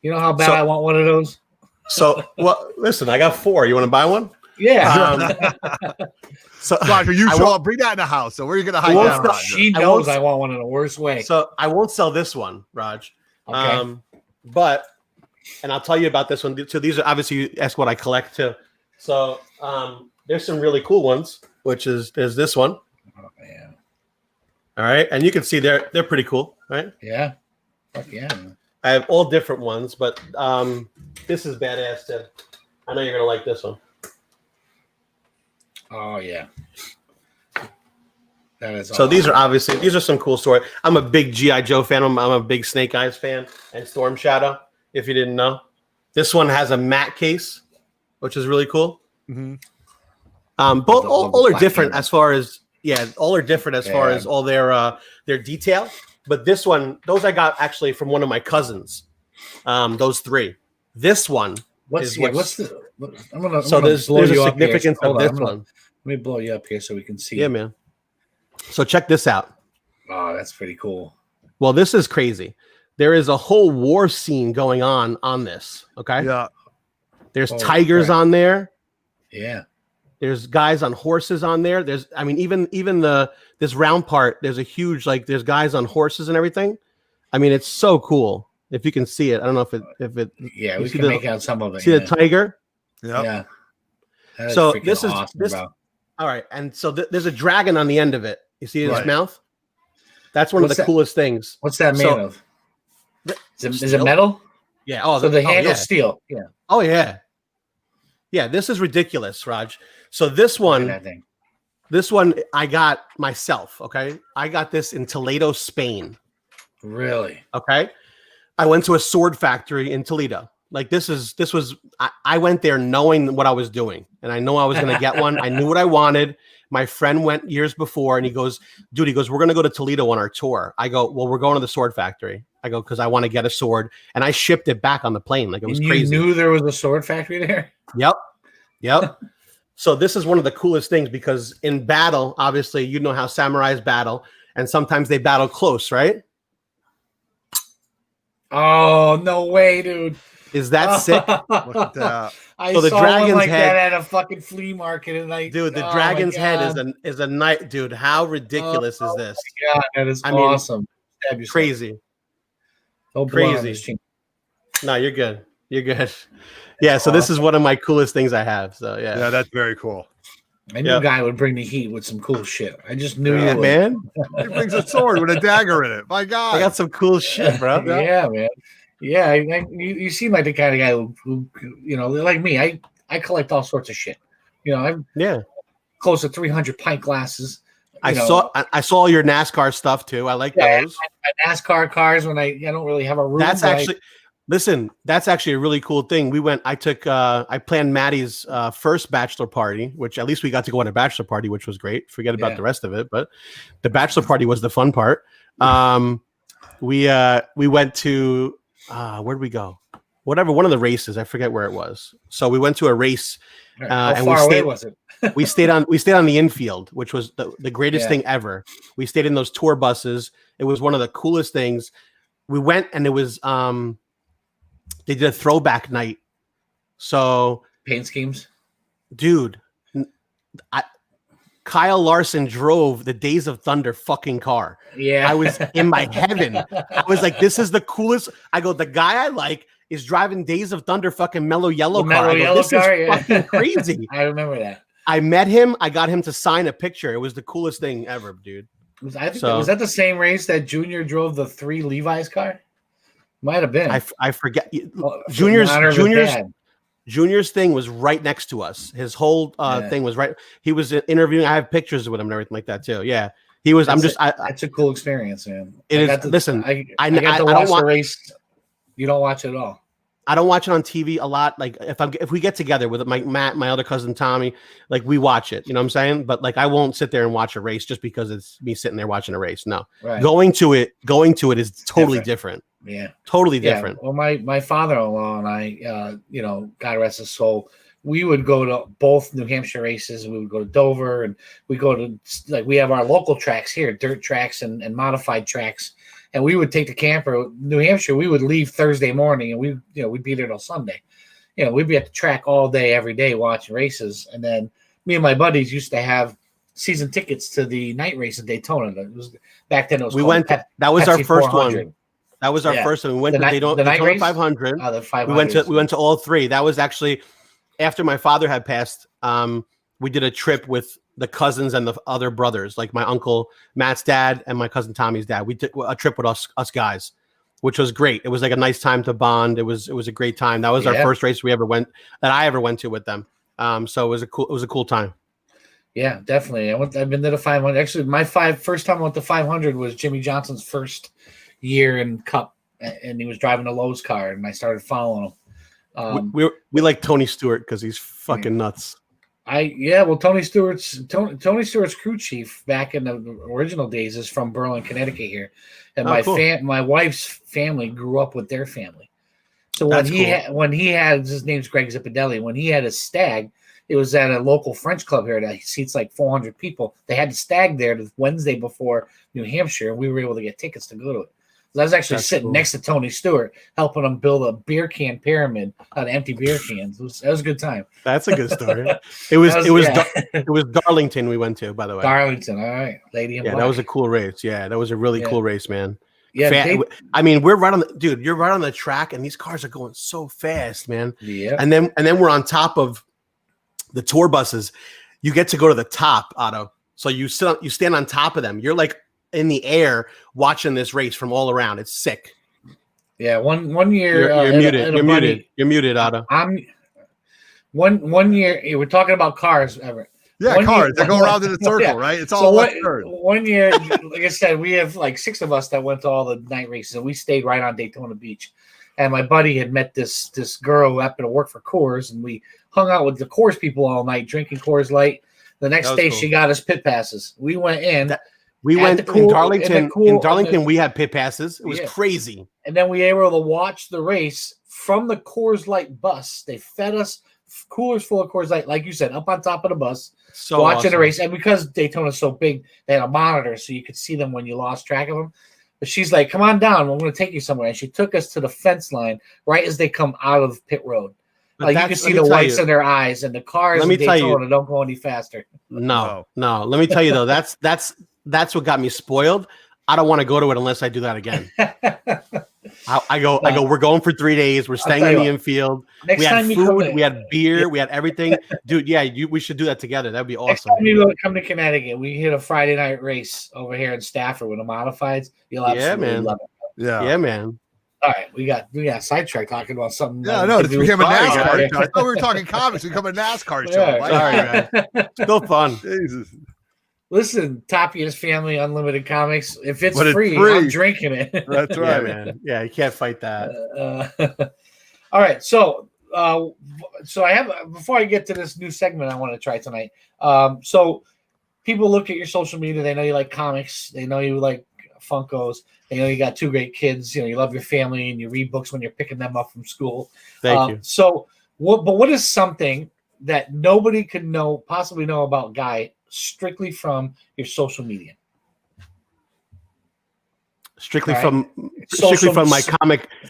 You know how bad I want one of those? So, well, listen, I got 4. You want to buy one? Yeah. So Roger, you show up, bring that in the house. So where are you gonna hide won't that, stop- Roger? She knows I want one in the worst way. So I won't sell this one, Raj. Okay. But and I'll tell you about this one. So these are obviously you ask what I collect too. So there's some really cool ones, which is there's this one. Oh, yeah. All right, and you can see they're pretty cool, right? Yeah. Fuck yeah. I have all different ones, but this is badass too. I know you're gonna like this one. Oh yeah. That is So awesome. these are some cool stories. I'm a big G.I. Joe fan. I'm a big Snake Eyes fan and Storm Shadow. If you didn't know, this one has a matte case, which is really cool. Mm-hmm. Both all are different as far as all are different as far as all their detail. But this one, those I got actually from one of my cousins. Those three. This one what's the? So there's a significance of this one. Let me blow you up here so we can see. Yeah, man. So check this out. Oh, that's pretty cool. Well, this is crazy. There is a whole war scene going on this. Okay. Yeah. There's tigers on there. Yeah. There's guys on horses on there. There's, I mean, even this round part. There's a huge there's guys on horses and everything. I mean, it's so cool. If you can see it, I don't know if it. Yeah, we can make out some of it. See the tiger. Yep. Yeah. So this is awesome, this. bro. All right, and so there's a dragon on the end of it. You see his Right. mouth? That's one of the coolest things. What's that made of? Is it Steel. metal? Yeah. Oh, So the handle's steel. Yeah. Oh yeah. Yeah, this is ridiculous, Raj. So this one I got myself. Okay, I got this in Toledo, Spain. Really? Okay, I went to a sword factory in Toledo. I went there knowing what I was doing, and I know I was going to get one. I knew what I wanted. My friend went years before, and he goes, we're going to go to Toledo on our tour. I go, well, we're going to the sword factory. I go, because I want to get a sword, and I shipped it back on the plane. Like, it was crazy. You knew there was a sword factory there? Yep. So this is one of the coolest things because in battle, obviously, you know how samurais battle, and sometimes they battle close, right? Oh, no way, dude. Is that sick? Look at that. I So the saw dragon's one like head- that at a fucking flea market, and Dude, the dragon's head is a knight. Dude, how ridiculous is this? God, that is I mean, awesome. Crazy. Don't blow on Crazy. this chin. No, you're good. You're good. Yeah, so this is one of my coolest things I have. So Yeah, that's very cool. I knew a guy would bring the heat with some cool shit. I just knew Yeah, you would. man. He brings a sword with a dagger in it. My God. I got some cool shit, bro. Yeah, man. Yeah, you seem like the kind of guy who you know, like me. I collect all sorts of shit. You know, I'm close to 300 pint glasses. I saw your NASCAR stuff too. I like those. My NASCAR cars when I don't really have a room. That's actually that's actually a really cool thing. I planned Maddie's first bachelor party, which at least we got to go on a bachelor party, which was great. Forget about the rest of it, but the bachelor party was the fun part. We went to where'd we go? Whatever, one of the races. I forget where it was. So we went to a race. How far away was it? we stayed on the infield, which was the greatest thing ever. We stayed in those tour buses. It was one of the coolest things. We went and it was they did a throwback night. So Paint schemes, dude. Kyle Larson drove the Days of Thunder fucking car. Yeah, I was in my heaven. I was like, this is the coolest. I go, the guy I like is driving Days of Thunder fucking mellow yellow car. This is fucking crazy. I remember that. I met him. I got him to sign a picture. It was the coolest thing ever, dude. Was that the same race that Junior drove the 3 Levi's car? Might have been. I forget. Well, Junior's thing was right next to us. His whole thing was right. He was interviewing. I have pictures with him and everything like that too. Yeah, he was. That's a cool experience, man. It is. Listen, I got to watch the race. You don't watch it at all. I don't watch it on TV a lot. Like if we get together with Matt, my other cousin Tommy, like we watch it. You know what I'm saying? But like I won't sit there and watch a race just because it's me sitting there watching a race. No, going to it is totally different. Yeah, totally different. Well, my father-in-law and I, God rest his soul, we would go to both New Hampshire races. We would go to Dover, and we go to we have our local tracks here, dirt tracks and modified tracks. And we would take the camper. New Hampshire, we would leave Thursday morning, and we'd be there till Sunday. we'd be at the track all day, every day watching races. And then me and my buddies used to have season tickets to the night race in Daytona. It was back then. It was that was our Pepsi first 400. one. That was our first one. We went to the night Daytona race? 500. The 500. We went to all three. That was actually after my father had passed. We did a trip with the cousins and the other brothers, like my uncle Matt's dad and my cousin Tommy's dad. We took a trip with us guys, which was great. It was like a nice time to bond. It was a great time. That was our first race I ever went to with them. So it was a cool time. Yeah, definitely. I've been to the 500. Actually, my first time I went to 500 was Jimmy Johnson's first year in Cup, and he was driving a Lowe's car, and I started following him. We like Tony Stewart because he's fucking nuts. Tony Stewart's crew chief back in the original days is from Berlin, Connecticut here, and my wife's family grew up with their family. So when he had his name's Greg Zippadelli, when he had his stag, it was at a local French club here that seats like 400 people. They had the stag there the Wednesday before New Hampshire, and we were able to get tickets to go to it. So I was actually sitting next to Tony Stewart, helping him build a beer can pyramid out of empty beer cans. That was a good time. That's a good story. It was Darlington we went to, by the way. Darlington, all right, Lady in Black. That was a cool race. Yeah, that was a really cool race, man. Yeah, we're right on you're right on the track, and these cars are going so fast, man. Yeah, and then we're on top of the tour buses. You get to go to the top, Otto. So you stand on top of them. You're like in the air watching this race from all around. It's sick. Yeah, one year you're muted. You're muted, Otto. I'm one year. We're talking about cars, Everett. Yeah, cars. They go around in a circle, right? It's all one year. Like I said, we have like 6 of us that went to all the night races, and we stayed right on Daytona Beach. And my buddy had met this girl who happened to work for Coors, and we hung out with the Coors people all night, drinking Coors Light. The next day, she got us pit passes. We went in. In Darlington, we had pit passes. It was crazy. And then we were able to watch the race from the Coors Light bus. They fed us coolers full of Coors Light, like you said, up on top of the bus, watching the race. And because Daytona's so big, they had a monitor so you could see them when you lost track of them. But she's like, "Come on down. I'm going to take you somewhere." And she took us to the fence line right as they come out of pit road. Like you can see the whites in their eyes, and the cars in Daytona don't go any faster. No. Let me tell you though, that's what got me spoiled. I don't want to go to it unless I do that again. I go. We're going for 3 days. We're staying in the infield. We had food. We had beer. We had everything, dude. Yeah, we should do that together. That'd be awesome. Next time you come to Connecticut, we hit a Friday night race over here in Stafford with the modifieds. You'll absolutely love it. Yeah, man. All right, we got sidetracked talking about something. Yeah, no, this became a NASCAR show. I thought we were talking comics. We become a NASCAR show. Sorry, man. Still fun. Jesus. Listen, Tapia's Family Unlimited Comics. If it's free, I'm drinking it. That's right, yeah, man. Yeah, you can't fight that. All right, so I have before I get to this new segment I want to try tonight. So people look at your social media. They know you like comics. They know you like Funkos. They know you got 2 great kids. You love your family, and you read books when you're picking them up from school. Thank you. So, what is something that nobody could possibly know about Guy? Strictly from your social media. Strictly from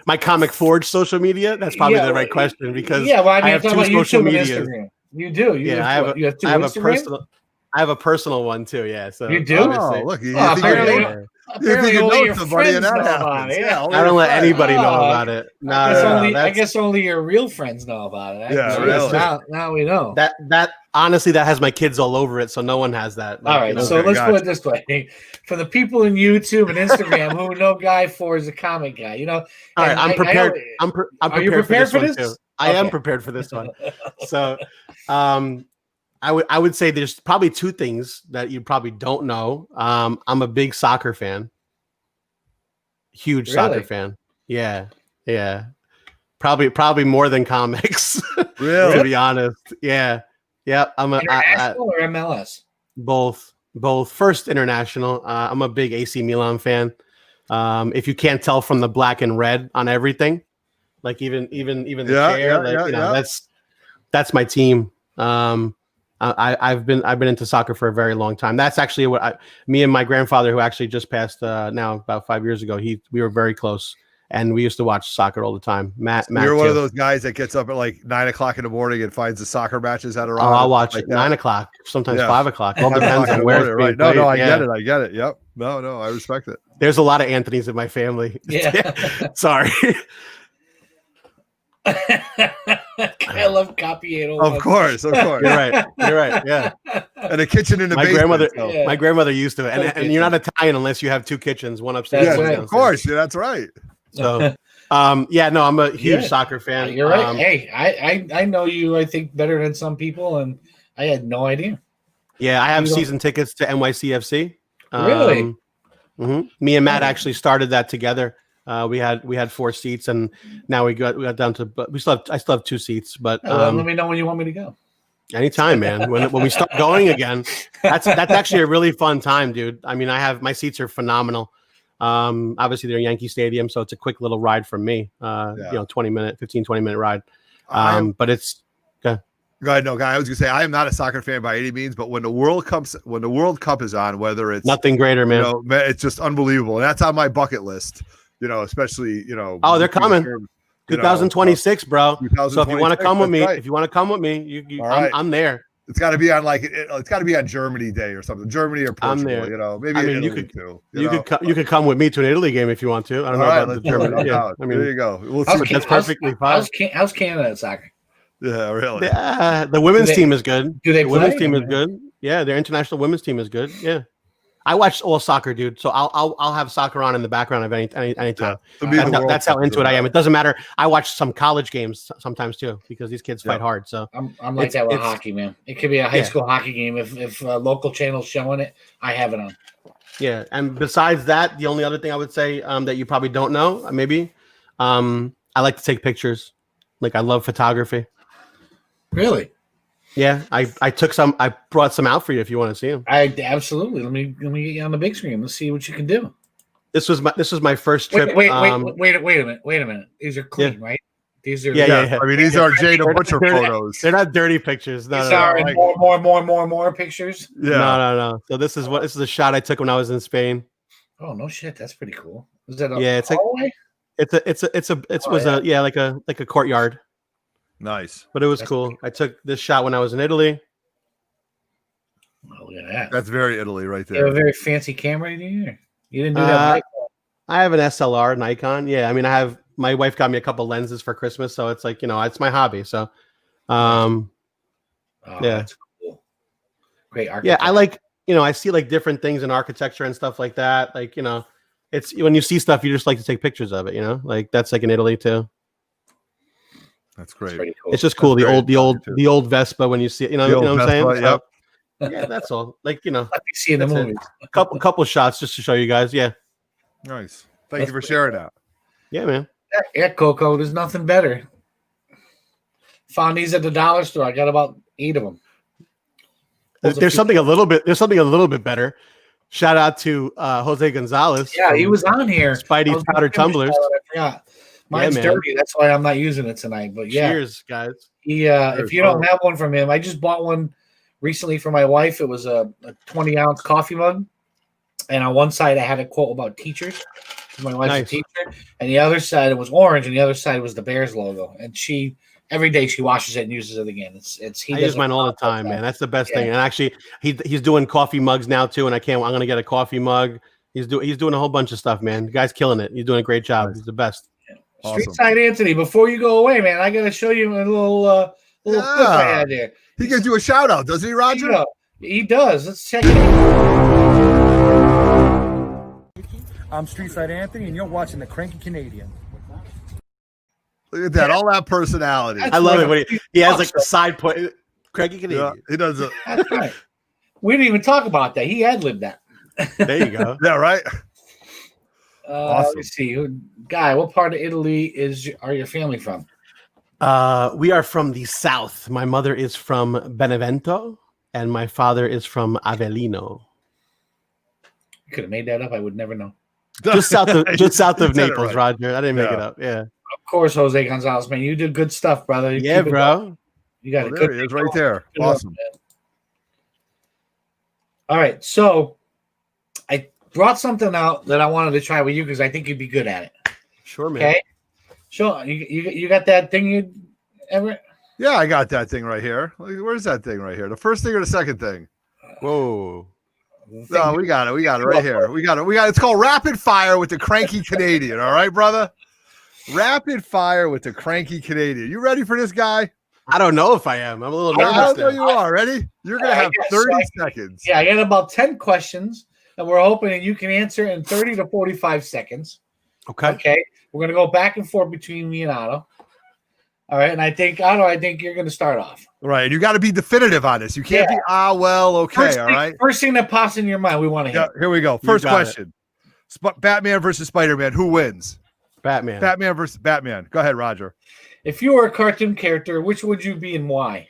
my comic forge social media. That's probably the right question because I have 2 social medias. You do. You have 2 Instagrams? I have a personal one too. Yeah. So you do. Oh, look, apparently only your friends know about it. Yeah, I don't let anybody know about it. No, I guess only your real friends know about it. Yeah, really. Now we know. That honestly, that has my kids all over it, so no one has that. All right, so let's put it this way: for the people in YouTube and Instagram who know Guy for is a comic guy, All right, I'm prepared. I'm prepared for this? Too. I am prepared for this one. So, I would say there's probably 2 things that you probably don't know. I'm a big soccer fan. Huge soccer fan. Yeah. Probably more than comics. Really? To be honest. Yeah. I'm international or MLS? Both. First international. I'm a big AC Milan fan. If you can't tell from the black and red on everything, like even the chair, that's my team. I've been into soccer for a very long time. That's actually what me and my grandfather, who actually just passed now about 5 years ago, we were very close, and we used to watch soccer all the time. Matt, You're one too. of those guys that gets up at like 9 o'clock in the morning and finds the soccer matches that are on. Oh, I'll watch like it 9 o'clock, sometimes 5 o'clock. All 5 depends o'clock in on the where morning, it's right? being No, I played. get it. Yep. No, I respect it. There's a lot of Anthony's in my family. Yeah. Sorry. I love Capiato. Of course. You're right. Yeah. And a kitchen in the My basement. grandmother used to, and you're not Italian unless you have 2 kitchens, one upstairs. That's one right. downstairs. Of course. Yeah, that's right. So, no, I'm a huge soccer fan. You're right. Hey, I know you, I think, better than some people, and I had no idea. Yeah, I have season tickets to NYCFC. Really? Me and Matt actually started that together. We had 4 seats, and now we got down to. But I still have 2 seats. But Let me know when you want me to go. Anytime, man. When we start going again, that's actually a really fun time, dude. I mean, my seats are phenomenal. Obviously they're Yankee Stadium, so it's a quick little ride from me. 20 minute ride. But it's okay. Go ahead, no guy. I was gonna say I am not a soccer fan by any means, but when the World Cup is on, whether it's nothing greater, man. It's just unbelievable, and that's on my bucket list. Especially Oh, they're coming. 2026, bro. So if you want to come with me, I'm there. It's got to be on it's got to be on Germany Day or something. Germany or Portugal. I'm there. Maybe Italy you could come with me to an Italy game if you want to. I don't know about the Germany. Yeah, I mean, there you go. That's perfectly fine. How's Canada at soccer? Yeah, really. Yeah, the women's team is good. Do they? The women's team is good. Yeah, their international women's team is good. Yeah. I watch all soccer, dude. So I'll have soccer on in the background of any time. That's how into it I am. It doesn't matter. I watch some college games sometimes too because these kids fight hard. So I'm like that with hockey, man. It could be a high school hockey game. If a local channel's showing it, I have it on. Yeah, and besides that, the only other thing I would say that you probably don't know, maybe, I like to take pictures. Like I love photography. Really? Yeah, I brought some out for you if you want to see them. I absolutely. Let me get you on the big screen. Let's see what you can do. This was my first trip. Wait a minute. These are clean, right? These are yeah. I mean, these are Jada Butcher photos. They're not dirty pictures. No, sorry, more pictures. Yeah. No. So this is a shot I took when I was in Spain. Oh no shit, that's pretty cool. Is that it's like a courtyard. Nice. But it was cool. I took this shot when I was in Italy. Oh, look at that. That's very Italy right there. You have a very fancy camera here. You didn't do that. I have an SLR Nikon. Yeah, I mean, my wife got me a couple lenses for Christmas, so it's like, it's my hobby. So, yeah, that's cool. Great architecture. Yeah, I like, I see like different things in architecture and stuff like that. Like, it's when you see stuff, you just like to take pictures of it. Like that's like in Italy too. That's great. Cool. It's just cool. The old Vespa when you see it, you know what I'm saying? Yep. So, yeah, that's all. Like, like you see in the movies. A couple shots just to show you guys. Yeah. Nice. Thank you for sharing that. Yeah, man. Yeah, Coco. There's nothing better. Found these at the dollar store. I got about 8 of them. There's something a little bit better. Shout out to Jose Gonzalez. Yeah, he was on here. Spidey's powder tumblers. I forgot. Mine's dirty. That's why I'm not using it tonight. But yeah, cheers, guys. If you don't have one from him, I just bought one recently for my wife. It was a 20-ounce coffee mug, and on one side I had a quote about teachers. My wife's a teacher, and the other side it was orange, and the other side was the Bears logo. And every day she washes it and uses it again. I use mine all the time, man. That's the best thing. And actually, he's doing coffee mugs now too. And I'm gonna get a coffee mug. He's doing a whole bunch of stuff, man. The guy's killing it. He's doing a great job. He's the best. Awesome. Street Side Anthony, before you go away, man, I gotta show you a little clip I had there. He gives you a shout out, doesn't he, Roger? He does. Let's check it out. I'm Street Side Anthony, and you're watching the Kranky Canadian. Look at that, all that personality. I love it when he has like the side point. Kranky Canadian. Yeah, he does it. That's right. We didn't even talk about that. He ad-libbed that. There you go. Yeah, right. Awesome. Let me see. Guy, what part of Italy are your family from? We are from the south. My mother is from Benevento, and my father is from Avellino. You could have made that up. I would never know. Just south of Naples, right. Roger. I didn't make it up. Yeah. Of course, Jose Gonzalez, man. You did good stuff, brother. Yeah, bro. You got it. There he is, right there. Good awesome. All right, so I brought something out that I wanted to try with you because I think you'd be good at it. Sure, man. Okay. Sure. You got that thing you ever? Yeah, I got that thing right here. Where's that thing right here? The first thing or the second thing? Whoa. No, we got it. We got it right here. We got it. It's called Rapid Fire with the Cranky Canadian. All right, brother? Rapid Fire with the Cranky Canadian. You ready for this, guy? I don't know if I am. I'm a little nervous. I don't know you are. Ready? You're going to have 30 seconds. Yeah, I got about 10 questions, and we're hoping that you can answer in 30 to 45 seconds. Okay. We're going to go back and forth between me and Otto. All right. And I think, Otto, you're going to start off. Right. And you got to be definitive on this. You can't be, okay. All right. First thing that pops in your mind, we want to hear. Here we go. First question. Batman versus Spider-Man. Who wins? Batman. Batman versus Batman. Go ahead, Roger. If you were a cartoon character, which would you be and why?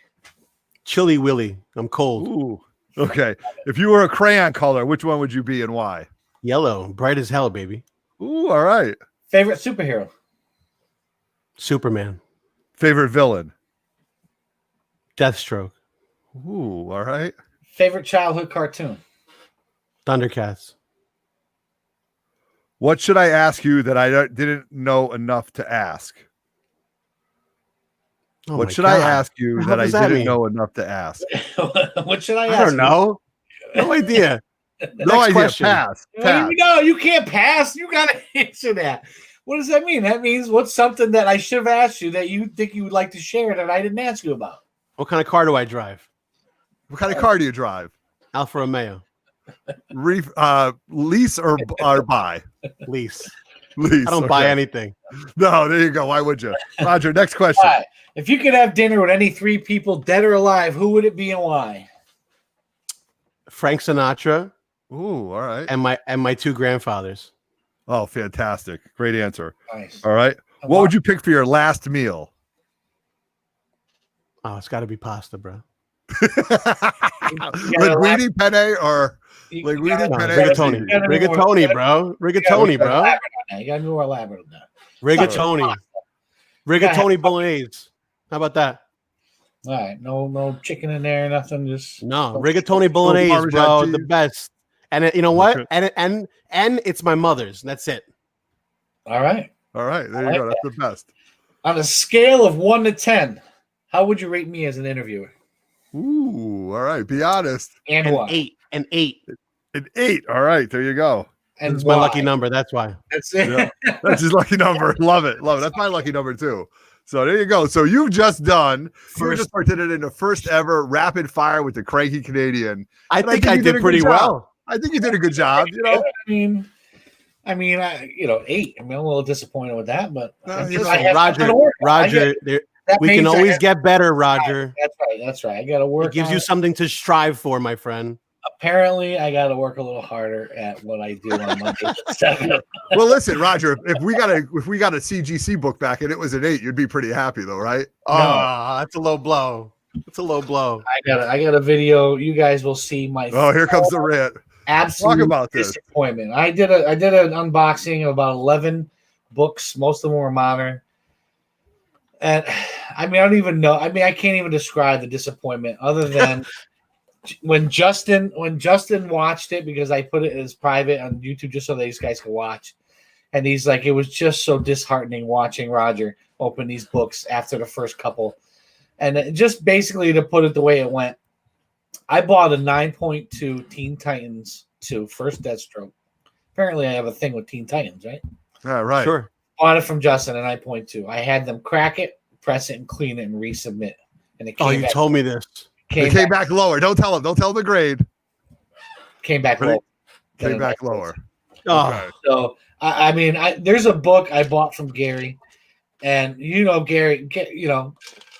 Chilly Willy. I'm cold. Ooh. Okay. If you were a crayon color, which one would you be and why? Yellow. Bright as hell, baby. Ooh, all right. Favorite superhero? Superman. Favorite villain? Deathstroke. Ooh, all right. Favorite childhood cartoon? Thundercats. What should I ask you that I didn't know enough to ask? Oh what should I ask you that I didn't know enough to ask? What should I ask? I don't know. No idea. No idea. Question. Pass. No, you can't pass. You got to answer that. What does that mean? That means what's something that I should have asked you that you think you would like to share that I didn't ask you about? What kind of car do I drive? What kind of car do you drive? Alfa Romeo. Lease or buy? Lease. Lease. I don't buy anything. No, there you go. Why would you? Roger, next question. Right. If you could have dinner with any three people, dead or alive, who would it be and why? Frank Sinatra. Ooh, all right. And my two grandfathers. Oh, fantastic. Great answer. Nice. All right. What would you pick for your last meal? Oh, it's got to be pasta, bro. Linguine penne or linguine penne? Rigatoni. Rigatoni, bro. Rigatoni, bro. You got to be more elaborate than that. Rigatoni. Rigatoni bolognese. How about that? All right. No chicken in there, nothing. Just rigatoni bolognese, bro. The best. And you know what? And it's my mother's. That's it. All right. All right. There you go. That's the best. On a scale of 1 to 10, how would you rate me as an interviewer? Ooh. All right. Be honest. And an what? 8. An 8. An 8. All right. There you go. And it's my lucky number. That's why. That's it. Yeah, that's his lucky number. Love it. Love it. That's my lucky number too. So there you go. So you've just participated in the first ever rapid fire with the Cranky Canadian. I think I did pretty well. I think you did a good job. You know, I mean, 8. I mean, I'm a little disappointed with that, but Roger, we can always get better, Roger. That's right. I got to work. It gives you something to strive for, my friend. Apparently, I got to work a little harder at what I do on Monday. Well, listen, Roger, if we got a CGC book back and it was an 8, you'd be pretty happy, though, right? Oh, that's a low blow. It's a low blow. I got a video. You guys will see my. Oh, here comes the rant. Absolute Talk about this disappointment. I did an unboxing of about 11 books. Most of them were modern. And I mean, I don't even know. I mean, I can't even describe the disappointment other than when Justin watched it, because I put it as private on YouTube just so these guys could watch. And he's like, it was just so disheartening watching Roger open these books after the first couple. And just basically, to put it the way it went, I bought a 9.2 Teen Titans 2 first Deathstroke. Apparently, I have a thing with Teen Titans, right? Yeah, right. Sure. Bought it from Justin at 9.2. I had them crack it, press it, and clean it, and resubmit. And it came you told me this. It came back lower. Don't tell him. Don't tell him the grade. Came back lower. Came back lower. Oh. Okay. So, I mean, there's a book I bought from Gary. And, Gary,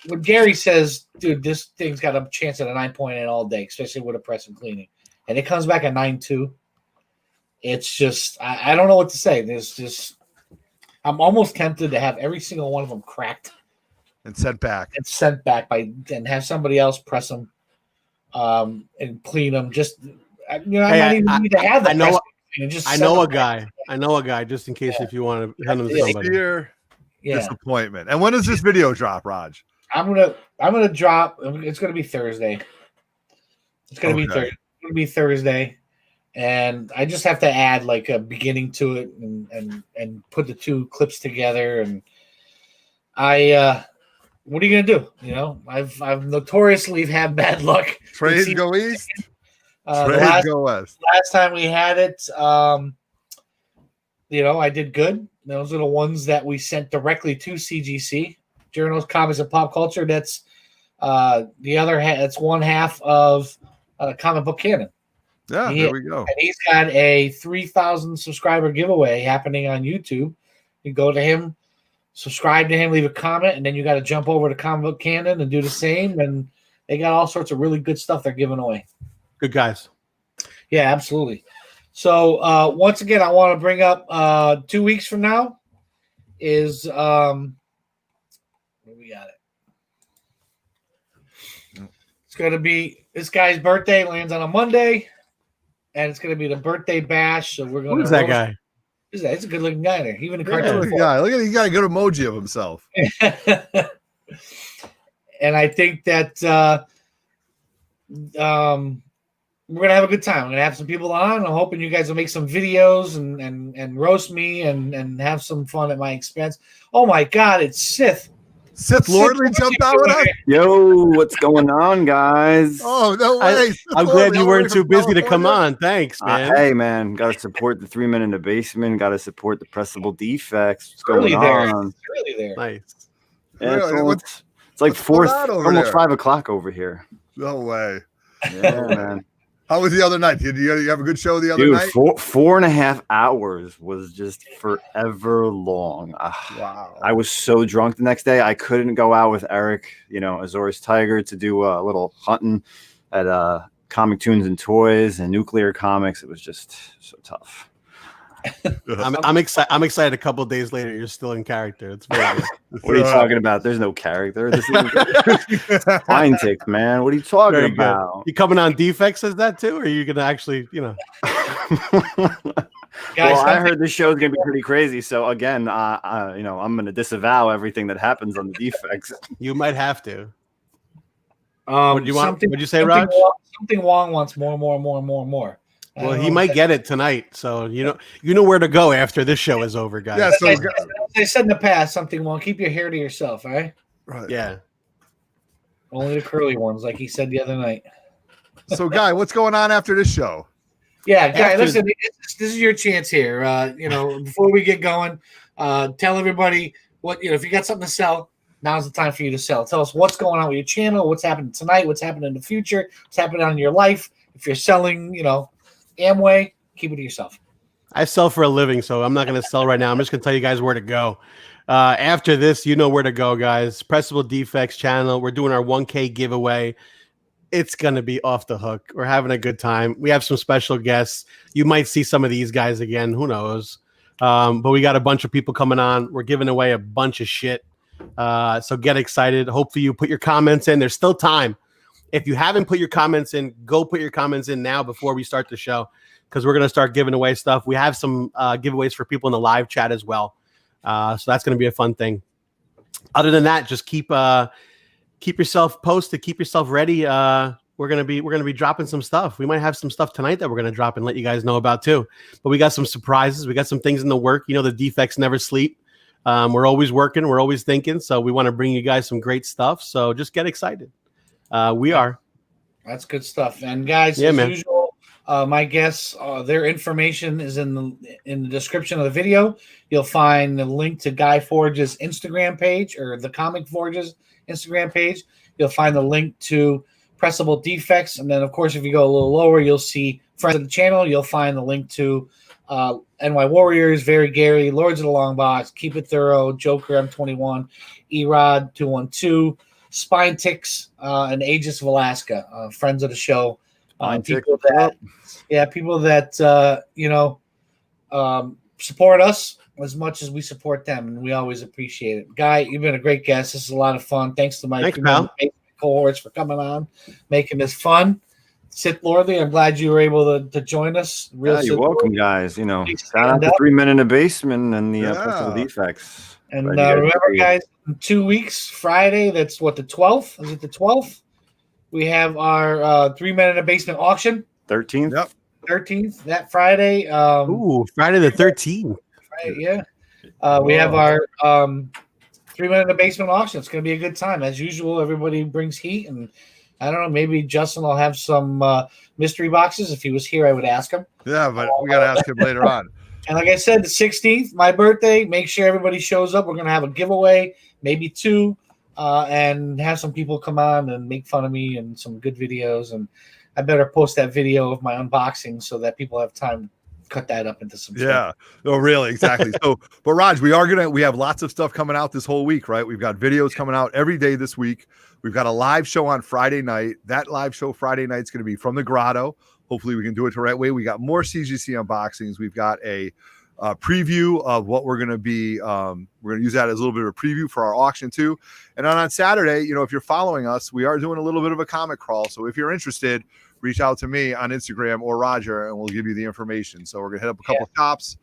when Gary says, dude, this thing's got a chance at a 9.8 all day, especially with a press and cleaning, and it comes back at 9.2, it's just, I don't know what to say. I'm almost tempted to have every single one of them cracked and sent back and have somebody else press them and clean them. Just, I might even need to have that. I know a guy just in case if you want to hand them to somebody. Disappointment. And when does this video drop, Raj? I'm gonna drop. It's gonna be Thursday. It's gonna be Thursday. and I just have to add like a beginning to it and put the two clips together. And what are you gonna do? You know, I've notoriously had bad luck. Trades go east. Trades go west. Last time we had it, you know, I did good. Those are the ones that we sent directly to CGC, Journals, Comics, and Pop Culture. That's the other half. That's one half of Comic Book Canon. Yeah, there we go. And he's got a 3,000 subscriber giveaway happening on YouTube. You go to him, subscribe to him, leave a comment, and then you got to jump over to Comic Book Canon and do the same. And they got all sorts of really good stuff they're giving away. Good guys. Yeah, absolutely. So once again, I want to bring up 2 weeks from now is where we got it. It's going to be this guy's birthday, lands on a Monday, and it's going to be the birthday bash. So we're going to. Who's that guy? Who's that? It's a good looking guy there. Even a Good cartoon looking guy. Look at he got a good emoji of himself. And I think that we're gonna have a good time. We're gonna have some people on. I'm hoping you guys will make some videos and roast me and have some fun at my expense. Oh my God, it's Sith. Sith Lordly jumped out with us. Yo, what's going on, guys? Oh, no way. I'm glad you weren't too busy to come on. Thanks, man. Hey, man, got to support the 3 Men in the Basement. Got to support the Pressable Defects. What's going on? Really there. Nice. Yeah, Really? it's like going on over almost there? 5 o'clock over here. No way. Yeah, man. How was the other night? Did you have a good show the other Dude, night? 4.5 hours was just forever long. Wow. I was so drunk the next day. I couldn't go out with Eric, you know, Azores Tiger, to do a little hunting at Comic Tunes and Toys and Nuclear Comics. It was just so tough. I'm excited. I'm excited. A couple of days later, you're still in character. It's very good. What are you talking about? There's no character. This is fine tick, man. What are you talking Very good. about? You coming on Defects as that too, or are you gonna actually, you know? Guys, Well, I heard this show is gonna be pretty crazy. So again, you know, I'm gonna disavow everything that happens on the Defects. You might have to. what do you want? What'd you say, Raj? Something Wong wants more. Well, he might get it tonight, so you know where to go after this show is over, guys. Yeah, so As I said in the past, something Wong, keep your hair to yourself, all right? right. Yeah. Only the curly ones, like he said the other night. So, Guy, what's going on after this show? Yeah, Guy, After- listen, this is your chance here. You know, before we get going, tell everybody what, you know, if you got something to sell, now's the time for you to sell. Tell us what's going on with your channel, what's happening tonight, what's happening in the future, what's happening in your life. If you're selling, you know, Amway, keep it to yourself. I sell for a living, so I'm not going to sell right now. I'm just going to tell you guys where to go. After this, you know where to go, guys. Pressable Defects channel. We're doing our 1K giveaway. It's going to be off the hook. We're having a good time. We have some special guests. You might see some of these guys again. Who knows? But we got a bunch of people coming on. We're giving away a bunch of shit. So get excited. Hopefully you put your comments in. There's still time. If you haven't put your comments in, go put your comments in now before we start the show, because we're going to start giving away stuff. We have some giveaways for people in the live chat as well. So that's going to be a fun thing. Other than that, just keep yourself posted, keep yourself ready. We're gonna be dropping some stuff. We might have some stuff tonight that we're gonna drop and let you guys know about too. But we got some surprises. We got some things in the work. You know, the Defects never sleep. We're always working. We're always thinking. So we want to bring you guys some great stuff. So just get excited. We are. That's good stuff. And guys, as usual, my guests, their information is in the description of the video. You'll find the link to Guy Forge's Instagram page, or the Comic Forge's Instagram page. You'll find the link to Pressable Defects. And then, of course, if you go a little lower, you'll see friends of the channel. You'll find the link to NY Warriors, Very Gary, Lords of the Long Box, Keep It Thoro, Joker M21, Erod 212, Spine Ticks, and Aegis of Alaska, friends of the show. People that support us as much as we support them, and we always appreciate it. Guy, you've been a great guest. This is a lot of fun. Thanks to my cohorts for coming on, making this fun. Sith Lordly, I'm glad you were able to join us. You're welcome, guys. You know, shout out to 3 Men in the Basement and the Pressable Defects. And remember, guys, in 2 weeks, Friday, that's what, the 12th? Is it the 12th? We have our 3 Men in the Basement auction. 13th? Yep. 13th, that Friday. Ooh, Friday the 13th. Right, yeah. We have our 3 Men in the Basement auction. It's going to be a good time. As usual, everybody brings heat. And I don't know, maybe Justin will have some mystery boxes. If he was here, I would ask him. Yeah, but we got to ask him later on. And like I said, the 16th, my birthday, make sure everybody shows up. We're going to have a giveaway, maybe 2, and have some people come on and make fun of me and some good videos. And I better post that video of my unboxing so that people have time to cut that up into some stuff. No, really, exactly. So, but Raj, we have lots of stuff coming out this whole week, right? We've got videos coming out every day this week. We've got a live show on Friday night. That live show Friday night is going to be from the Grotto. Hopefully we can do it the right way. We got more CGC unboxings. We've got a preview of what we're going to be. We're going to use that as a little bit of a preview for our auction too. And on Saturday, if you're following us, we are doing a little bit of a comic crawl. So if you're interested, reach out to me on Instagram or Roger, and we'll give you the information. So we're going to hit up a couple of shops.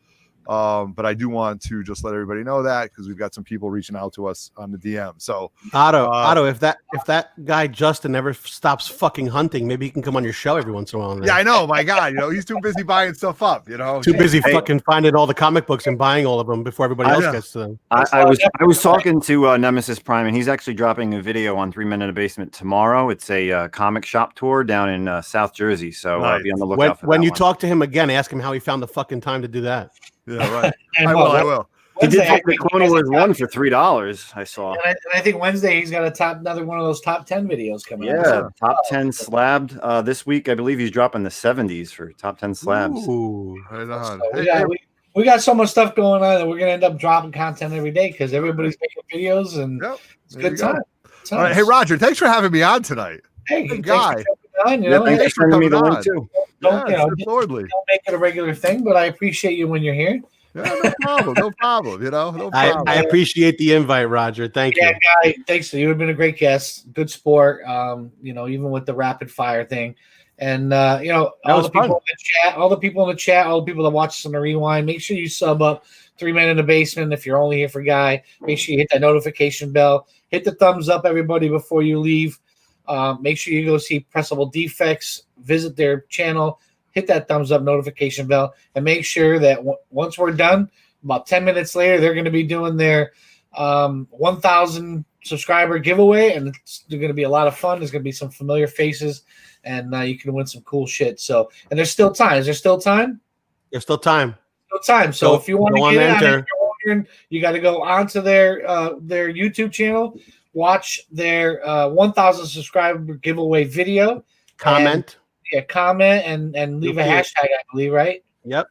But I do want to just let everybody know that because we've got some people reaching out to us on the DM. So Otto, if that guy Justin never stops fucking hunting, maybe he can come on your show every once in a while. Yeah, I know. My God, he's too busy buying stuff up. Too busy fucking finding all the comic books and buying all of them before everybody else gets to them. I was talking to Nemesis Prime, and he's actually dropping a video on 3 Men in a Basement tomorrow. It's a comic shop tour down in South Jersey. So be on the lookout for when that you one. talk to him again, ask him how he found the fucking time to do that. Yeah, right. I will. He did the Clone Wars 1 for $3. I saw. And I think Wednesday he's got another one of those top 10 videos coming out. Yeah, top 10 slabbed. This week, I believe he's dropping the 70s for top 10 slabs. Ooh, right on. So we got so much stuff going on that we're gonna end up dropping content every day because everybody's making videos and it's a good time. All right, hey Roger, thanks for having me on tonight. Hey, good guy. Thanks for coming on too. Don't make it a regular thing, but I appreciate you when you're here. Yeah, no problem. No problem. No problem. I appreciate the invite, Roger. Thank you. Guy, thanks. You have been a great guest. Good sport. Even with the rapid fire thing. And all the people in the chat, all the people that watch us on the rewind, make sure you sub up 3 Men in the Basement. If you're only here for Guy, make sure you hit that notification bell. Hit the thumbs up, everybody, before you leave. Make sure you go see Pressable Defects. Visit their channel. Hit that thumbs up notification bell, and make sure that once we're done, about 10 minutes later, they're going to be doing their 1,000 subscriber giveaway, and it's going to be a lot of fun. There's going to be some familiar faces, and you can win some cool shit. So, and there's still time. Is there still time? There's still time. So if you want to get in, you got to go onto their YouTube channel, watch their 1,000 subscriber giveaway video, comment and leave a hashtag, I believe, right? Yep.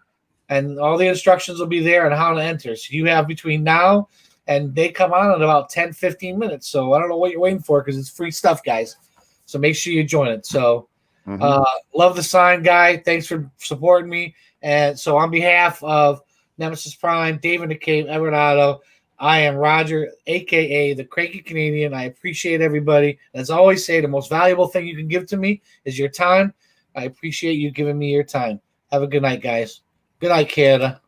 And all the instructions will be there on how to enter. So you have between now and they come on in about 10, 15 minutes. So I don't know what you're waiting for because it's free stuff, guys. So make sure you join it. So love the sign, Guy. Thanks for supporting me. And so on behalf of Nemesis Prime, David the Cave, Everett Otto, I am Roger, a.k.a. the Kranky Canadian. I appreciate everybody. As I always say, the most valuable thing you can give to me is your time. I appreciate you giving me your time. Have a good night, guys. Good night, Canada.